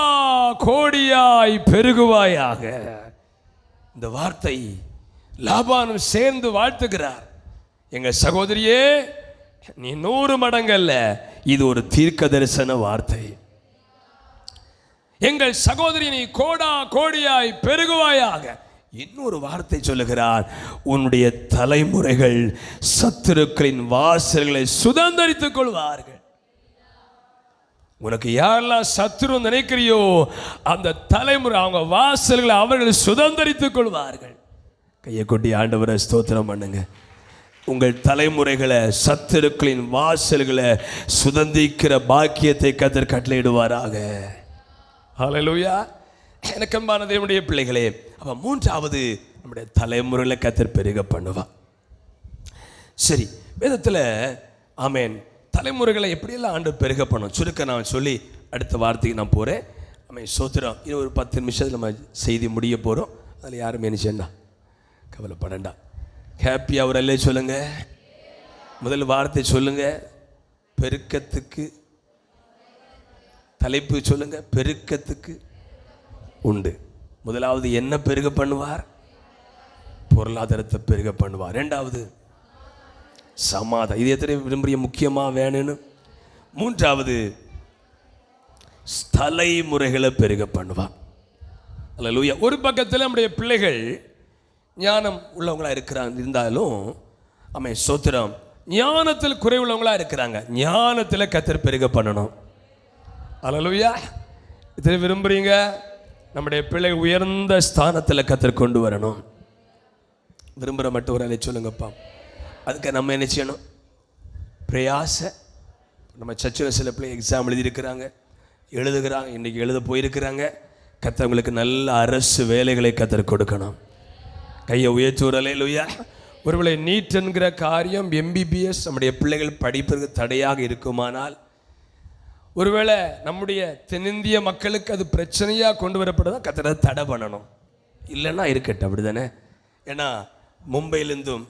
கோடியாய் பெருகுவாயாக. இந்த வார்த்தை லாபானும் சேர்ந்து வாழ்த்துகிறார். எங்கள் சகோதரியே, நீ 100 மடங்கு அல்ல, இது ஒரு தீர்க்க தரிசன வார்த்தை. எங்கள் சகோதரி, நீ கோடா கோடியாய் பெருகுவாயாக. இன்னொரு வார்த்தை சொல்லுகிறார், உன்னுடைய தலைமுறைகள் சத்துருக்களின் வாசல்களை சுதந்தரித்துக் கொள்வார்கள். உனக்கு யாரெல்லாம் சத்துரு நினைக்கிறியோ அந்த தலைமுறை அவங்க வாசல்களை அவர்கள் சுதந்தரித்துக் கொள்வார்கள். கையை கொட்டி ஆண்டவரை ஸ்தோத்திரம் பண்ணுங்க. உங்கள் தலைமுறைகளை சத்துருக்களின் வாசல்களை சுதந்திரிக்கிற பாக்கியத்தை கர்த்தர் கட்டளையிடுவாராக. ஹல்லேலூயா. எனக்கு அன்பான தேவனுடைய பிள்ளைகளே, அவன் 3வது நம்முடைய தலைமுறைகளை கர்த்தர் பெருக பண்ணுவான். சரி, வேதத்தில் ஆமென் தலைமுறைகளை எப்படியெல்லாம் ஆண்டு பெருக பண்ணும் சுருக்க நான் சொல்லி அடுத்த வார்த்தைக்கு நான் போகிறேன். ஆமென் சோத்திரம். இன்னும் ஒரு 10 நிமிஷத்தில் நம்ம செய்தி முடிய போகிறோம். அதில் யாரும் நினைச்சேன்டா கவலைப்படண்டா, ஹாப்பியாக ஒரு அல்லே சொல்லுங்க. முதல் வார்த்தை சொல்லுங்க, பெருக்கத்துக்கு. தலைப்பு சொல்லுங்க, பெருக்கத்துக்கு உண்டு. முதலாவது என்ன பெருக பண்ணுவார்? பொருளாதாரத்தை பெருக பண்ணுவார். 2வது சமாதானம். இது எத்தனை விரும்பிய முக்கியமாக வேணும்னு. 3வது தலைமுறைகளை பெருக பண்ணுவார். அல்லேலூயா. ஒரு பக்கத்தில் நம்முடைய பிள்ளைகள் ஞானம் உள்ளவங்களா இருந்தாலும் ஆமென் ஸ்தோத்திரம், ஞானத்தில் குறைவுள்ளவங்களா இருக்கிறாங்க. ஞானத்தில் கர்த்தர் பெருக பண்ணணும். அல்லேலூயா. இதை விரும்புறீங்க? நம்முடைய பிள்ளைகள் உயர்ந்த ஸ்தானத்தில் கர்த்தர் கொண்டு வரணும். விரும்புகிற மட்டும் ஒரு அலை சொல்லுங்கப்பா. அதுக்கு நம்ம என்ன செய்யணும்? பிரயாசை. நம்ம சர்ச்சில் சில பிள்ளை எக்ஸாம் எழுதியிருக்கிறாங்க, எழுதுகிறாங்க, இன்றைக்கி எழுத போயிருக்கிறாங்க. கர்த்தவங்களுக்கு நல்ல அரசு வேலைகளை கர்த்தர் கொடுக்கணும். கையை உயர்த்துற அல்லேலூயா. ஒருவேளை நீட் என்கிற காரியம் எம்பிபிஎஸ் நம்முடைய பிள்ளைகள் படிப்பதற்கு தடையாக இருக்குமானால், ஒருவேளை நம்முடைய தென்னிந்திய மக்களுக்கு அது பிரச்சனையாக கொண்டு வரப்படுறதா கர்த்தரை தடை பண்ணணும். இல்லைன்னா இருக்கட்டும், அப்படி தானே. ஏன்னா மும்பையிலேருந்தும்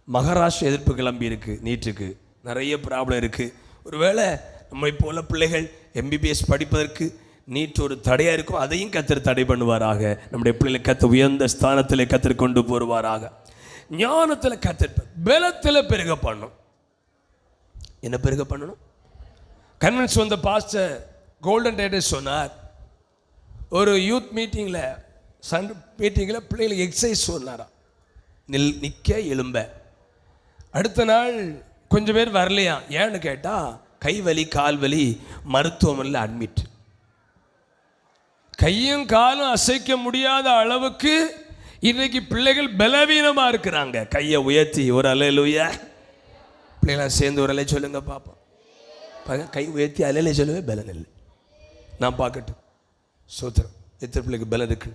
மகாராஷ்டிரா எதிர்ப்பு கிளம்பி இருக்குது, நீட்டுக்கு நிறைய ப்ராப்ளம் இருக்குது. ஒருவேளை நம்மை போல பிள்ளைகள் எம்பிபிஎஸ் படிப்பதற்கு நீட் ஒரு தடையாக இருக்கும், அதையும் கர்த்தர் தடை பண்ணுவாராக. நம்முடைய பிள்ளைகளை கர்த்தர் உயர்ந்த ஸ்தானத்தில் கர்த்தர் கொண்டு போடுவாராக. ஞானத்தில் கர்த்தர், பலத்தில் பெருக பண்ணணும். என்ன பெருக பண்ணணும்? கன்வென்ஸ் வந்த பாஸ்டர் கோல்டன் டேடஸ் சொன்னார், ஒரு யூத் மீட்டிங்கில் சண்டே மீட்டிங்கில் பிள்ளைகளுக்கு எக்ஸசைஸ் சொன்னாரா, நிற்க எழும்ப. அடுத்த நாள் கொஞ்சம் பேர் வரலையா, ஏன்னு கேட்டால் கை வலி கால் வலி, மருத்துவமனையில் அட்மிட். கையும் காலும் அசைக்க முடியாத அளவுக்கு இன்றைக்கு பிள்ளைகள் பலவீனமாக இருக்கிறாங்க. கையை உயர்த்தி ஒரு அல்லேலூயா. பிள்ளைகளாம் சேர்ந்து ஒரு அலை சொல்லுங்க பார்ப்போம். கை உயர்த்தி அலையில சொல்லுவேன், பலன் இல்லை. நான் பார்க்கட்டும். சோத்திரம். எத்தனை பிள்ளைக்கு பலன் இருக்கு?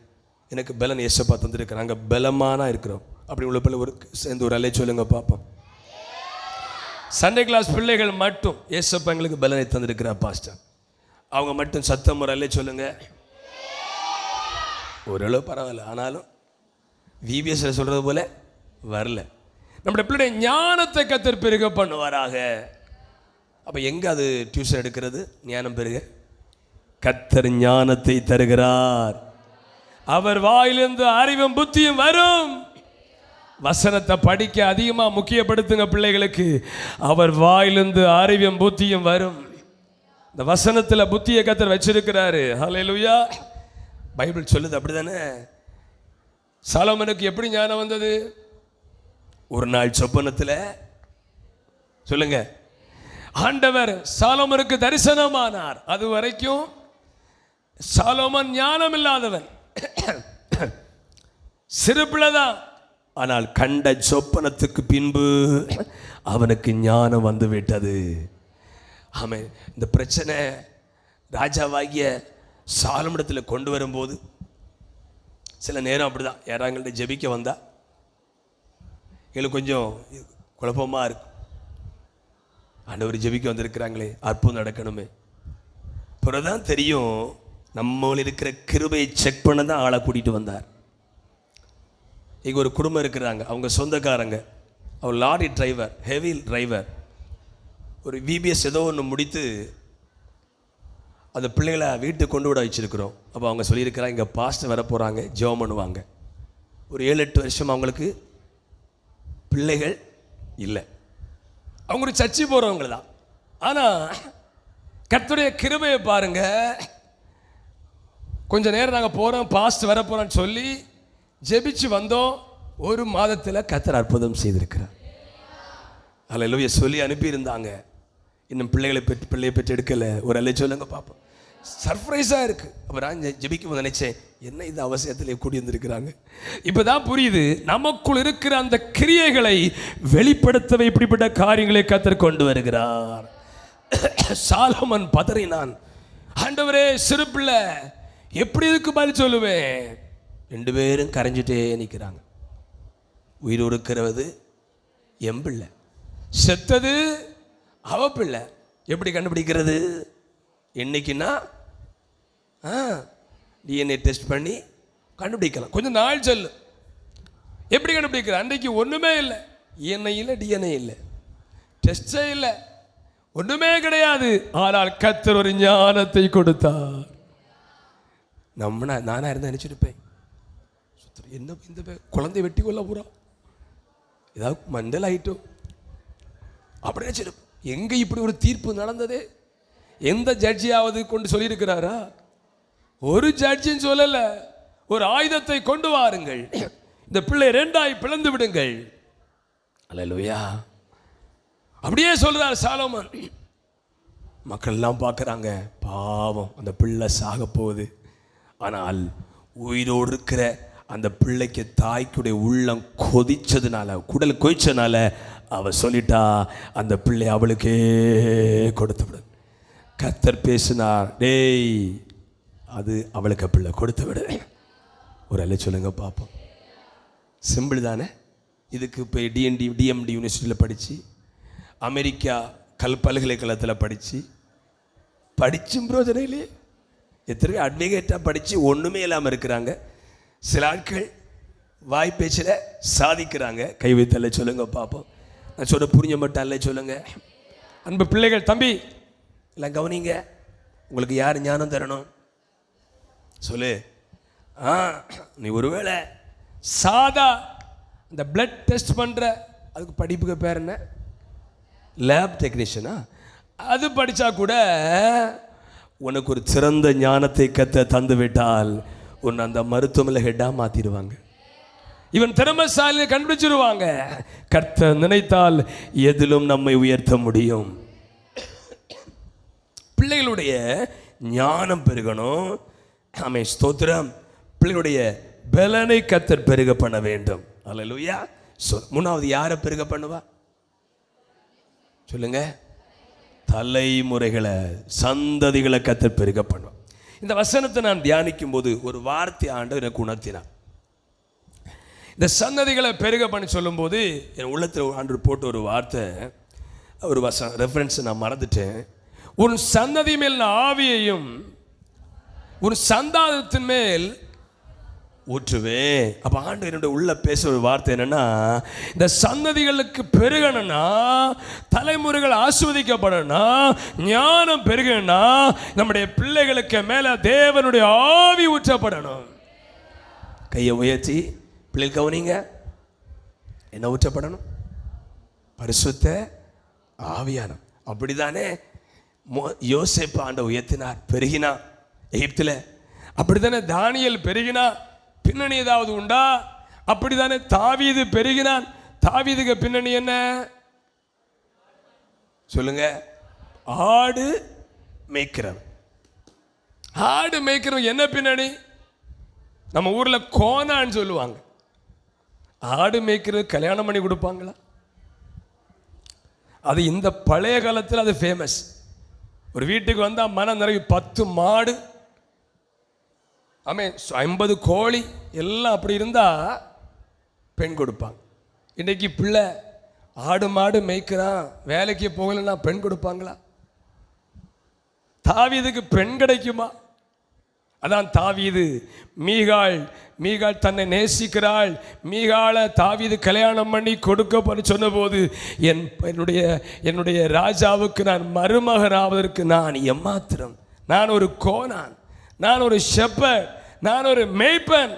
எனக்கு பலன் ஏசப்பா தந்துருக்கிறேன், நாங்கள் பலமானா இருக்கிறோம். அப்படி உள்ள பிள்ளை ஒரு சேர்ந்து ஒரு அலை சொல்லுங்க பார்ப்போம். சண்டே கிளாஸ் பிள்ளைகள் மட்டும் ஏசப்பா எங்களுக்கு பலனை தந்திருக்கிறார் பாஸ்டர். அவங்க மட்டும் சத்தம் முறையிலே சொல்லுங்க. ஓரளவு பரவாயில்ல, ஆனாலும் விபிஎஸ்ல சொல்றது போல வரல. நம்முடைய பிள்ளைடைய ஞானத்தை கர்த்தர் பெருக பண்ணுவாராக. அப்போ எங்கே அது டியூஷன் எடுக்கிறது? ஞானம் பெருக கர்த்தர் ஞானத்தை தருகிறார். அவர் வாயிலிருந்து அறிவும் புத்தியும் வரும். வசனத்தை படிக்க அதிகமாக முக்கியப்படுத்துங்க பிள்ளைகளுக்கு. அவர் வாயிலிருந்து அறிவும் புத்தியும் வரும். இந்த வசனத்தில் புத்தியை கர்த்தர் வச்சிருக்கிறாரு. ஹல்லேலூயா. பைபிள் சொல்லுது அப்படிதானே. சாலோமோனுக்கு எப்படி ஞானம் வந்தது? ஒரு நாள் சொப்பனத்தில் சொல்லுங்க, ஆண்டவர் சாலோமோனுக்கு தரிசனமானார். அது வரைக்கும் சாலோமோன் ஞானம் இல்லாதவன், சிறு பிள்ளைதான். ஆனால் கண்ட சொப்பனத்துக்கு பின்பு அவனுக்கு ஞானம் வந்து விட்டது. ஆமே. இந்த பிரச்சனை ராஜாவாகிய சாலோமோனிடத்தில் கொண்டு வரும்போது சில நேரம் அப்படிதான். யாராங்கள்ட்ட ஜெபிக்க வந்தா எங்களுக்கு கொஞ்சம் குழப்பமா இருக்கும். ஆண்டவர் ஜெபிக்க வந்திருக்கிறாங்களே, அற்புதம் நடக்கணுமே. பிறகுதான் தெரியும் நம்மள இருக்கிற கிருபையை செக் பண்ண தான் ஆளை கூட்டிகிட்டு வந்தார். இங்கே ஒரு குடும்பம் இருக்கிறாங்க, அவங்க சொந்தக்காரங்க. அவர் லாரி டிரைவர், ஹெவி டிரைவர். ஒரு விபிஎஸ் ஏதோ ஒன்று முடித்து அந்த பிள்ளைகளை வீட்டுக்கு கொண்டு விட வச்சுருக்கிறோம். அப்போ அவங்க சொல்லியிருக்கிறாங்க, இங்கே பாஸ்டர் வர போகிறாங்க, ஜெபம் பண்ணுவாங்க. ஒரு 7-8 வருஷம் அவங்களுக்கு பிள்ளைகள் இல்லை. அவங்க ஒரு சர்ச்சை போகிறவங்க தான். ஆனால் கர்த்தருடைய கிருபையை பாருங்க. கொஞ்சம் நேரம் நாங்கள் போகிறோம், பாஸ்டர் வர போகிறோன்னு சொல்லி ஜெபிச்சு வந்தோம். ஒரு மாதத்தில் கர்த்தர் அற்புதம் செய்திருக்கிறார். ஹல்லேலூயா. சொல்லி அனுப்பியிருந்தாங்க, இன்னும் பிள்ளையை பெற்று எடுக்கலை. ஒரு அல்ல சொல்லுங்க பார்ப்போம். சர்ப்ரைஸாக இருக்குது. அப்போ நான் ஜெபிக்கும் நினைச்சேன், என்ன இந்த அவசியத்தில் கூடி வந்திருக்கிறாங்க. இப்போ தான் புரியுது, நமக்குள் இருக்கிற அந்த கிரியைகளை வெளிப்படுத்தவே இப்படிப்பட்ட காரியங்களை கர்த்தர் கொண்டு வருகிறார். சாலோமன் பதறினான், ஆண்டவரே சிறு பிள்ளை எப்படி இதுக்கு பதில் சொல்லுவேன்? 2 பேரும் கரைஞ்சிட்டே நிற்கிறாங்க. உயிர் இருக்கிறது என் பிள்ளை, செத்தது அவ பிள்ளை. எப்படி கண்டுபிடிக்கிறது? என்னைக்குன்னா டிஎன்ஏ டெஸ்ட் பண்ணி கண்டுபிடிக்கலாம். கொஞ்சம் நாள் செல்லும். எப்படி கண்டுபிடிக்கிற? அன்றைக்கு ஒன்றுமே இல்லை, இஎன்ஐ இல்லை, டிஎன்ஏ இல்லை, டெஸ்டே இல்லை, ஒன்றுமே கிடையாது. ஆனால் கர்த்தர் ஒரு ஞானத்தை கொடுத்தார். நானாக இருந்தால் நினச்சிருப்பேன், என்ன இந்த குழந்தை வெட்டி கொள்ள பூரா ஏதாவது மண்டல் ஆயிட்டோம் அப்படி நினச்சிருப்பேன். எங்கே இப்படி ஒரு தீர்ப்பு நடந்தது? எந்த ஜட்ஜியாவது கொண்டு சொல்லியிருக்கிறாரா? ஒரு ஜட்ஜின்னு சொல்லலை. ஒரு ஆயுதத்தை கொண்டு வாருங்கள், இந்த பிள்ளை 2ஆய் பிளந்து விடுங்கள். அல்லேலூயா. அப்படியே சொல்றார் சாலோமன். மக்கள் எல்லாம் பார்க்குறாங்க, பாவம் அந்த பிள்ளை சாக போகுது. ஆனால் உயிரோடு இருக்கிற அந்த பிள்ளைக்கு தாய்க்குடைய உள்ளம் கொதிச்சதுனால, குடல் கொதிச்சதுனால அவ சொல்லிட்டா, அந்த பிள்ளை அவளுக்கே கொடுத்து விடு. கர்த்தர் பேசினார், டேய் அது அவளுக்கு பிள்ளை கொடுத்து விடு. ஒரு அல்ல சொல்லுங்க பார்ப்போம். சிம்பிள் தானே. இதுக்கு இப்போ டிஎம்டி யூனிவர்சிட்டியில் படித்து, அமெரிக்கா பல்கலைக்கழகத்தில் படிச்சும் பிரோஜனம் இல்லையே. எத்தனை அட்வொகேட்டாக படித்து ஒன்றுமே இல்லாமல் இருக்கிறாங்க. சில ஆட்கள் வாய்ப்பேச்சில் சாதிக்கிறாங்க. கை வைத்தல்ல சொல்லுங்க பார்ப்போம். நான் சொல்ல புரிஞ்ச மட்டும் அல்ல சொல்லுங்க. அன்பு பிள்ளைகள், தம்பி எல்லாம் கவனிங்க. உங்களுக்கு யார் ஞானம் தரணும் சொல்லு. நீ ஒருவேளை சாதா இந்த பிளட் டெஸ்ட் பண்ணுற, அதுக்கு படிப்புக்கு பேர் என்ன, லேப் டெக்னீஷியனா, அது படித்தா கூட உனக்கு ஒரு சிறந்த ஞானத்தை தந்து விட்டால் உன்னை அந்த மருத்துவமனை ஹெட்டாக மாற்றிடுவாங்க. இவன் திறமைசாலியை கண்டுபிடிச்சிருவாங்க. கர்த்தர் நினைத்தால் எதிலும் நம்மை உயர்த்த முடியும். பிள்ளைகளுடைய ஞானம் பெருகணும். ஆமே, ஸ்தோத்திரம். பிள்ளைகளுடைய பலனை கர்த்தர் பெருக பண்ண வேண்டும். அல்லேலூயா. மூணாவது யாரை பெருக பண்ணுவா சொல்லுங்க? தலைமுறைகளை, சந்ததிகளை கர்த்தர் பெருக பண்ணுவா. இந்த வசனத்தை நான் தியானிக்கும் போது ஒரு வார்த்தை ஆண்டவர் எனக்கு உணர்த்தினார். இந்த சந்ததிகளை பெருக பண்ணி சொல்லும்போது என் உள்ளத்தில் ஆண்டவர் போட்ட ஒரு வார்த்தை, ஒரு ரெஃபரன்ஸ் நான் மறந்துட்டேன். உன் சந்ததி மேல் ஆவியையும் உன் சந்தானத்தின் மேல் ஊற்றுவே. அப்ப ஆண்டவர் என்னுடைய உள்ள பேச ஒரு வார்த்தை என்னன்னா, இந்த சந்ததிகளுக்கு பெருகணும்னா, தலைமுறைகள் ஆஸ்வதிக்கப்படணும்னா, ஞானம் பெருகணும்னா, நம்முடைய பிள்ளைகளுக்கு மேல தேவனுடைய ஆவி ஊற்றப்படணும். கையை உயர்த்தி பிள்ளைகள் கவனிங்க. என்ன ஊற்றப்படணும்? பரிசுத்த ஆவியானம். அப்படிதானே யோசேப்பு ஆண்டவர் உயர்த்தினார், பெருகினார் எகிப்தில். அப்படித்தானே தானியேல் பெருகினார். பின்னணி ஏதாவது உண்டா? அப்படித்தானே தாவீது பெருகினான். தாவீதுக்கு பின்னணி என்ன சொல்லுங்க? ஆடு மேய்க்கிறவன். ஆடு மேய்க்கிறவன் என்ன பின்னணி? நம்ம ஊர்ல கோனான்னு சொல்லுவாங்க. ஆடு மேய்க்கிறது கல்யாணம் பண்ணி கொடுப்பாங்களா? அது இந்த பழைய காலத்தில் அது ஃபேமஸ். ஒரு வீட்டுக்கு வந்தால் மனம் நிறைய 10 மாடு, 50 கோழி எல்லாம் அப்படி இருந்தால் பெண் கொடுப்பாங்க. இன்றைக்கி பிள்ளை ஆடு மாடு மேய்க்கிறான், வேலைக்கு போகலைன்னா பெண் கொடுப்பாங்களா? தாவீதுக்கு பெண் கிடைக்குமா? அதான் தாவீது மீகாள் தன்னை நேசிக்கிறாள். மீகாளை தாவீது கல்யாணம் பண்ணி கொடுக்க சொன்னபோது, என்னுடைய ராஜாவுக்கு நான் மருமகனாவதற்கு நான் எம்மாத்திரம், நான் ஒரு கோனான், நான் ஒரு ஷெப்பர்ட், நான் ஒரு மேய்ப்பன்,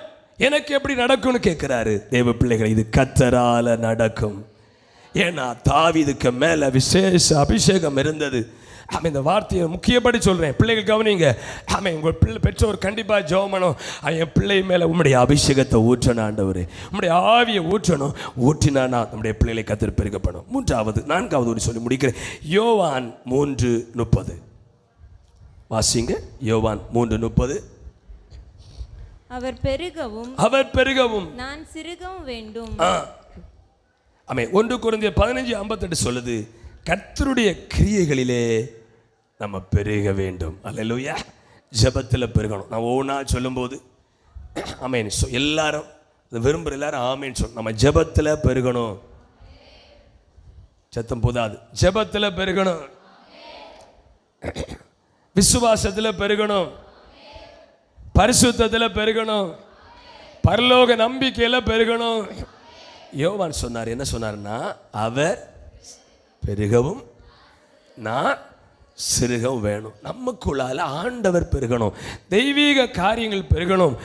எனக்கு எப்படி நடக்கும்னு கேட்கிறாரு. தேவ பிள்ளைகள், இது கர்த்தரால நடக்கும். ஏன்னா தாவீதுக்கு மேல விசேஷ அபிஷேகம் இருந்தது. இந்த வார்த்தையை முக்கியப்படி சொல்றேன், பிள்ளைகள் கவனிங்க. உங்கள் பிள்ளை பெற்றோர் கண்டிப்பாக ஜெபம் பண்ணணும். என் பிள்ளை மேல உம்முடைய அபிஷேகத்தை ஊற்றணும் ஆண்டவரே, உம்முடைய ஆவியை ஊற்றணும். ஊற்றினா நம்முடைய பிள்ளைகளை கர்த்தர் பெருகப்படும். 4வது ஒரு சொல்லி முடிக்கிறேன். யோவான் 3:30 வாசிங்க. யோவான் 3:30. அவர் பெருகவும் நான் சிறுகவும் வேண்டும். 1 கொரிந்தியர் 15:58 சொல்லுது, கர்த்தருடைய கிரியைகளிலே நம்ம பெருக வேண்டும். அல்லேலூயா. ஜெபத்தில் பெருகணும். நான் ஒவ்வொன்றா சொல்லும்போது ஆமென் எல்லாரும் விரும்புகிற எல்லாரும் ஆமென் சொல்லணும். நம்ம ஜெபத்தில் பெருகணும். சத்தம் போதாது. ஜெபத்தில் பெருகணும், விசுவாசத்தில் பெருகணும், பரிசுத்தத்தில் பெருகணும், பரலோக நம்பிக்கையில் பெருகணும். யோவான் சொன்னார், என்ன சொன்னார்னா, அவர் பெருகவும் நான் சிறுகவும் வேணும். நமக்குள்ளால ஆண்டவர் பெருகணும், தெய்வீக காரியங்கள் பெருகணும்.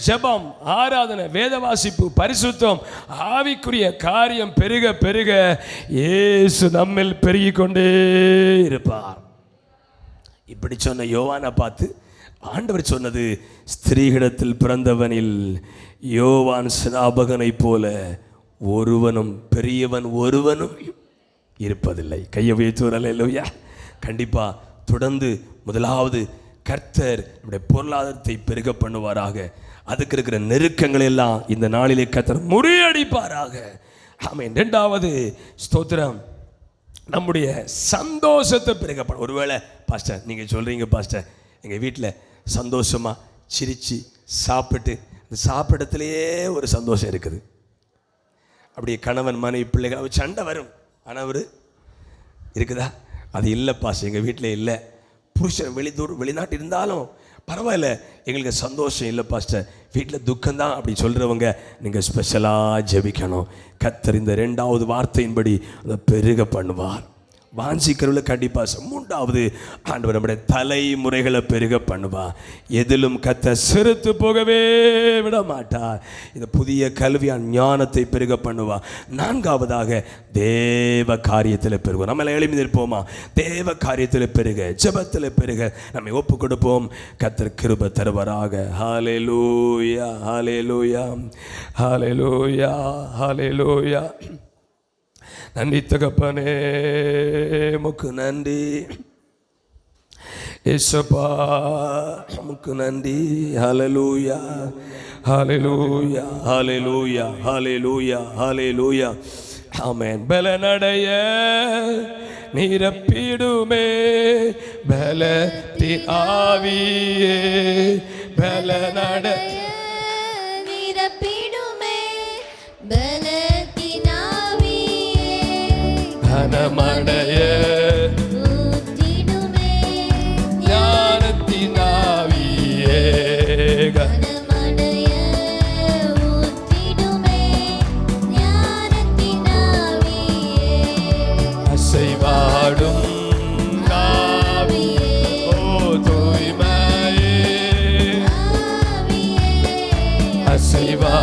ஜெபம், ஆராதனை, வேத வாசிப்பு, பரிசுத்தம், ஆவிக்குரிய காரியம் பெருக பெருக இயேசு நம்மில் பெருகிக் கொண்டே இருப்பார். இப்படி சொன்ன யோவானை பார்த்து ஆண்டவர் சொன்னது, ஸ்திரீகளிடத்தில் பிறந்தவனில் யோவான் ஸ்நாபகனை போல ஒருவனும் பெரியவன் ஒருவனும் இருப்பதில்லை. கையை உயர்த்துவோம். அல்லேலூயா. கண்டிப்பா தொடர்ந்து முதலாவது கர்த்தர் நம்முடைய பொருளாதாரத்தை பெருக பண்ணுவாராக. அதுக்கு இருக்கிற நெருக்கங்கள் எல்லாம் இந்த நாளிலே கர்த்தர் முறியடிப்பாராக. ஆமென். 2வது ஸ்தோத்திரம், நம்முடைய சந்தோஷத்தை பெருக பண்ண. ஒருவேளை பாஸ்டர் நீங்கள் சொல்றீங்க, பாஸ்டர் எங்கள் வீட்டில் சந்தோஷமா சிரிச்சு சாப்பிட்டு, அந்த சாப்பிடத்திலேயே ஒரு சந்தோஷம் இருக்குது. அப்படியே கணவன் மனைவி பிள்ளைகள் சண்டை வரும், ஆனால் ஒரு இருக்குதா? அது இல்லை பாஸ்டர், எங்கள் வீட்டில் இல்லை. புருஷன் வெளிநாட்டு இருந்தாலும் பரவாயில்ல, எங்களுக்கு சந்தோஷம் இல்லை பாஸ்டர், வீட்டில் துக்கம்தான் அப்படின்னு சொல்கிறவங்க நீங்கள் ஸ்பெஷலாக ஜெபிக்கணும். கர்த்தர் இந்த 2வது வார்த்தையின்படி அதை பெருக பண்ணுவார். வாஞ்சிக்கிறவர்கள் கண்டிப்பாக. 3வது, ஆண்டவர் நம்முடைய தலைமுறைகளை பெருக பண்ணுவார். எதிலும் கர்த்தர் சிறுத்து போகவே விட மாட்டார். இந்த புதிய கல்வியான் ஞானத்தை பெருக பண்ணுவார். 4வதாக தேவ காரியத்தில் பெருகும். நம்ம எழுப்பி நிற்போமா? தேவ காரியத்தில் பெருக, ஜெபத்தில் பெருக நம்மை ஒப்பு கொடுப்போம். கர்த்தர் கிருபை தருவாராக. ஹல்லேலூயா, ஹல்லேலூயா, ஹல்லேலூயா, ஹல்லேலூயா. நன்றி தகப்பனே, முக்கு நன்றி ஏசப்பா, முக்கு நன்றி. ஹல்லேலூயா, ஹல்லேலூயா, ஹல்லேலூயா, ஹல்லேலூயா, ஹல்லேலூயா. ஆமென். பலனடைய நிரப்பிடுமே பலத்தின் ஆவியே, பலனடைய நிரப்பிடுமே பலத்தின் ஆவியே, கனமடைய செய்வார்.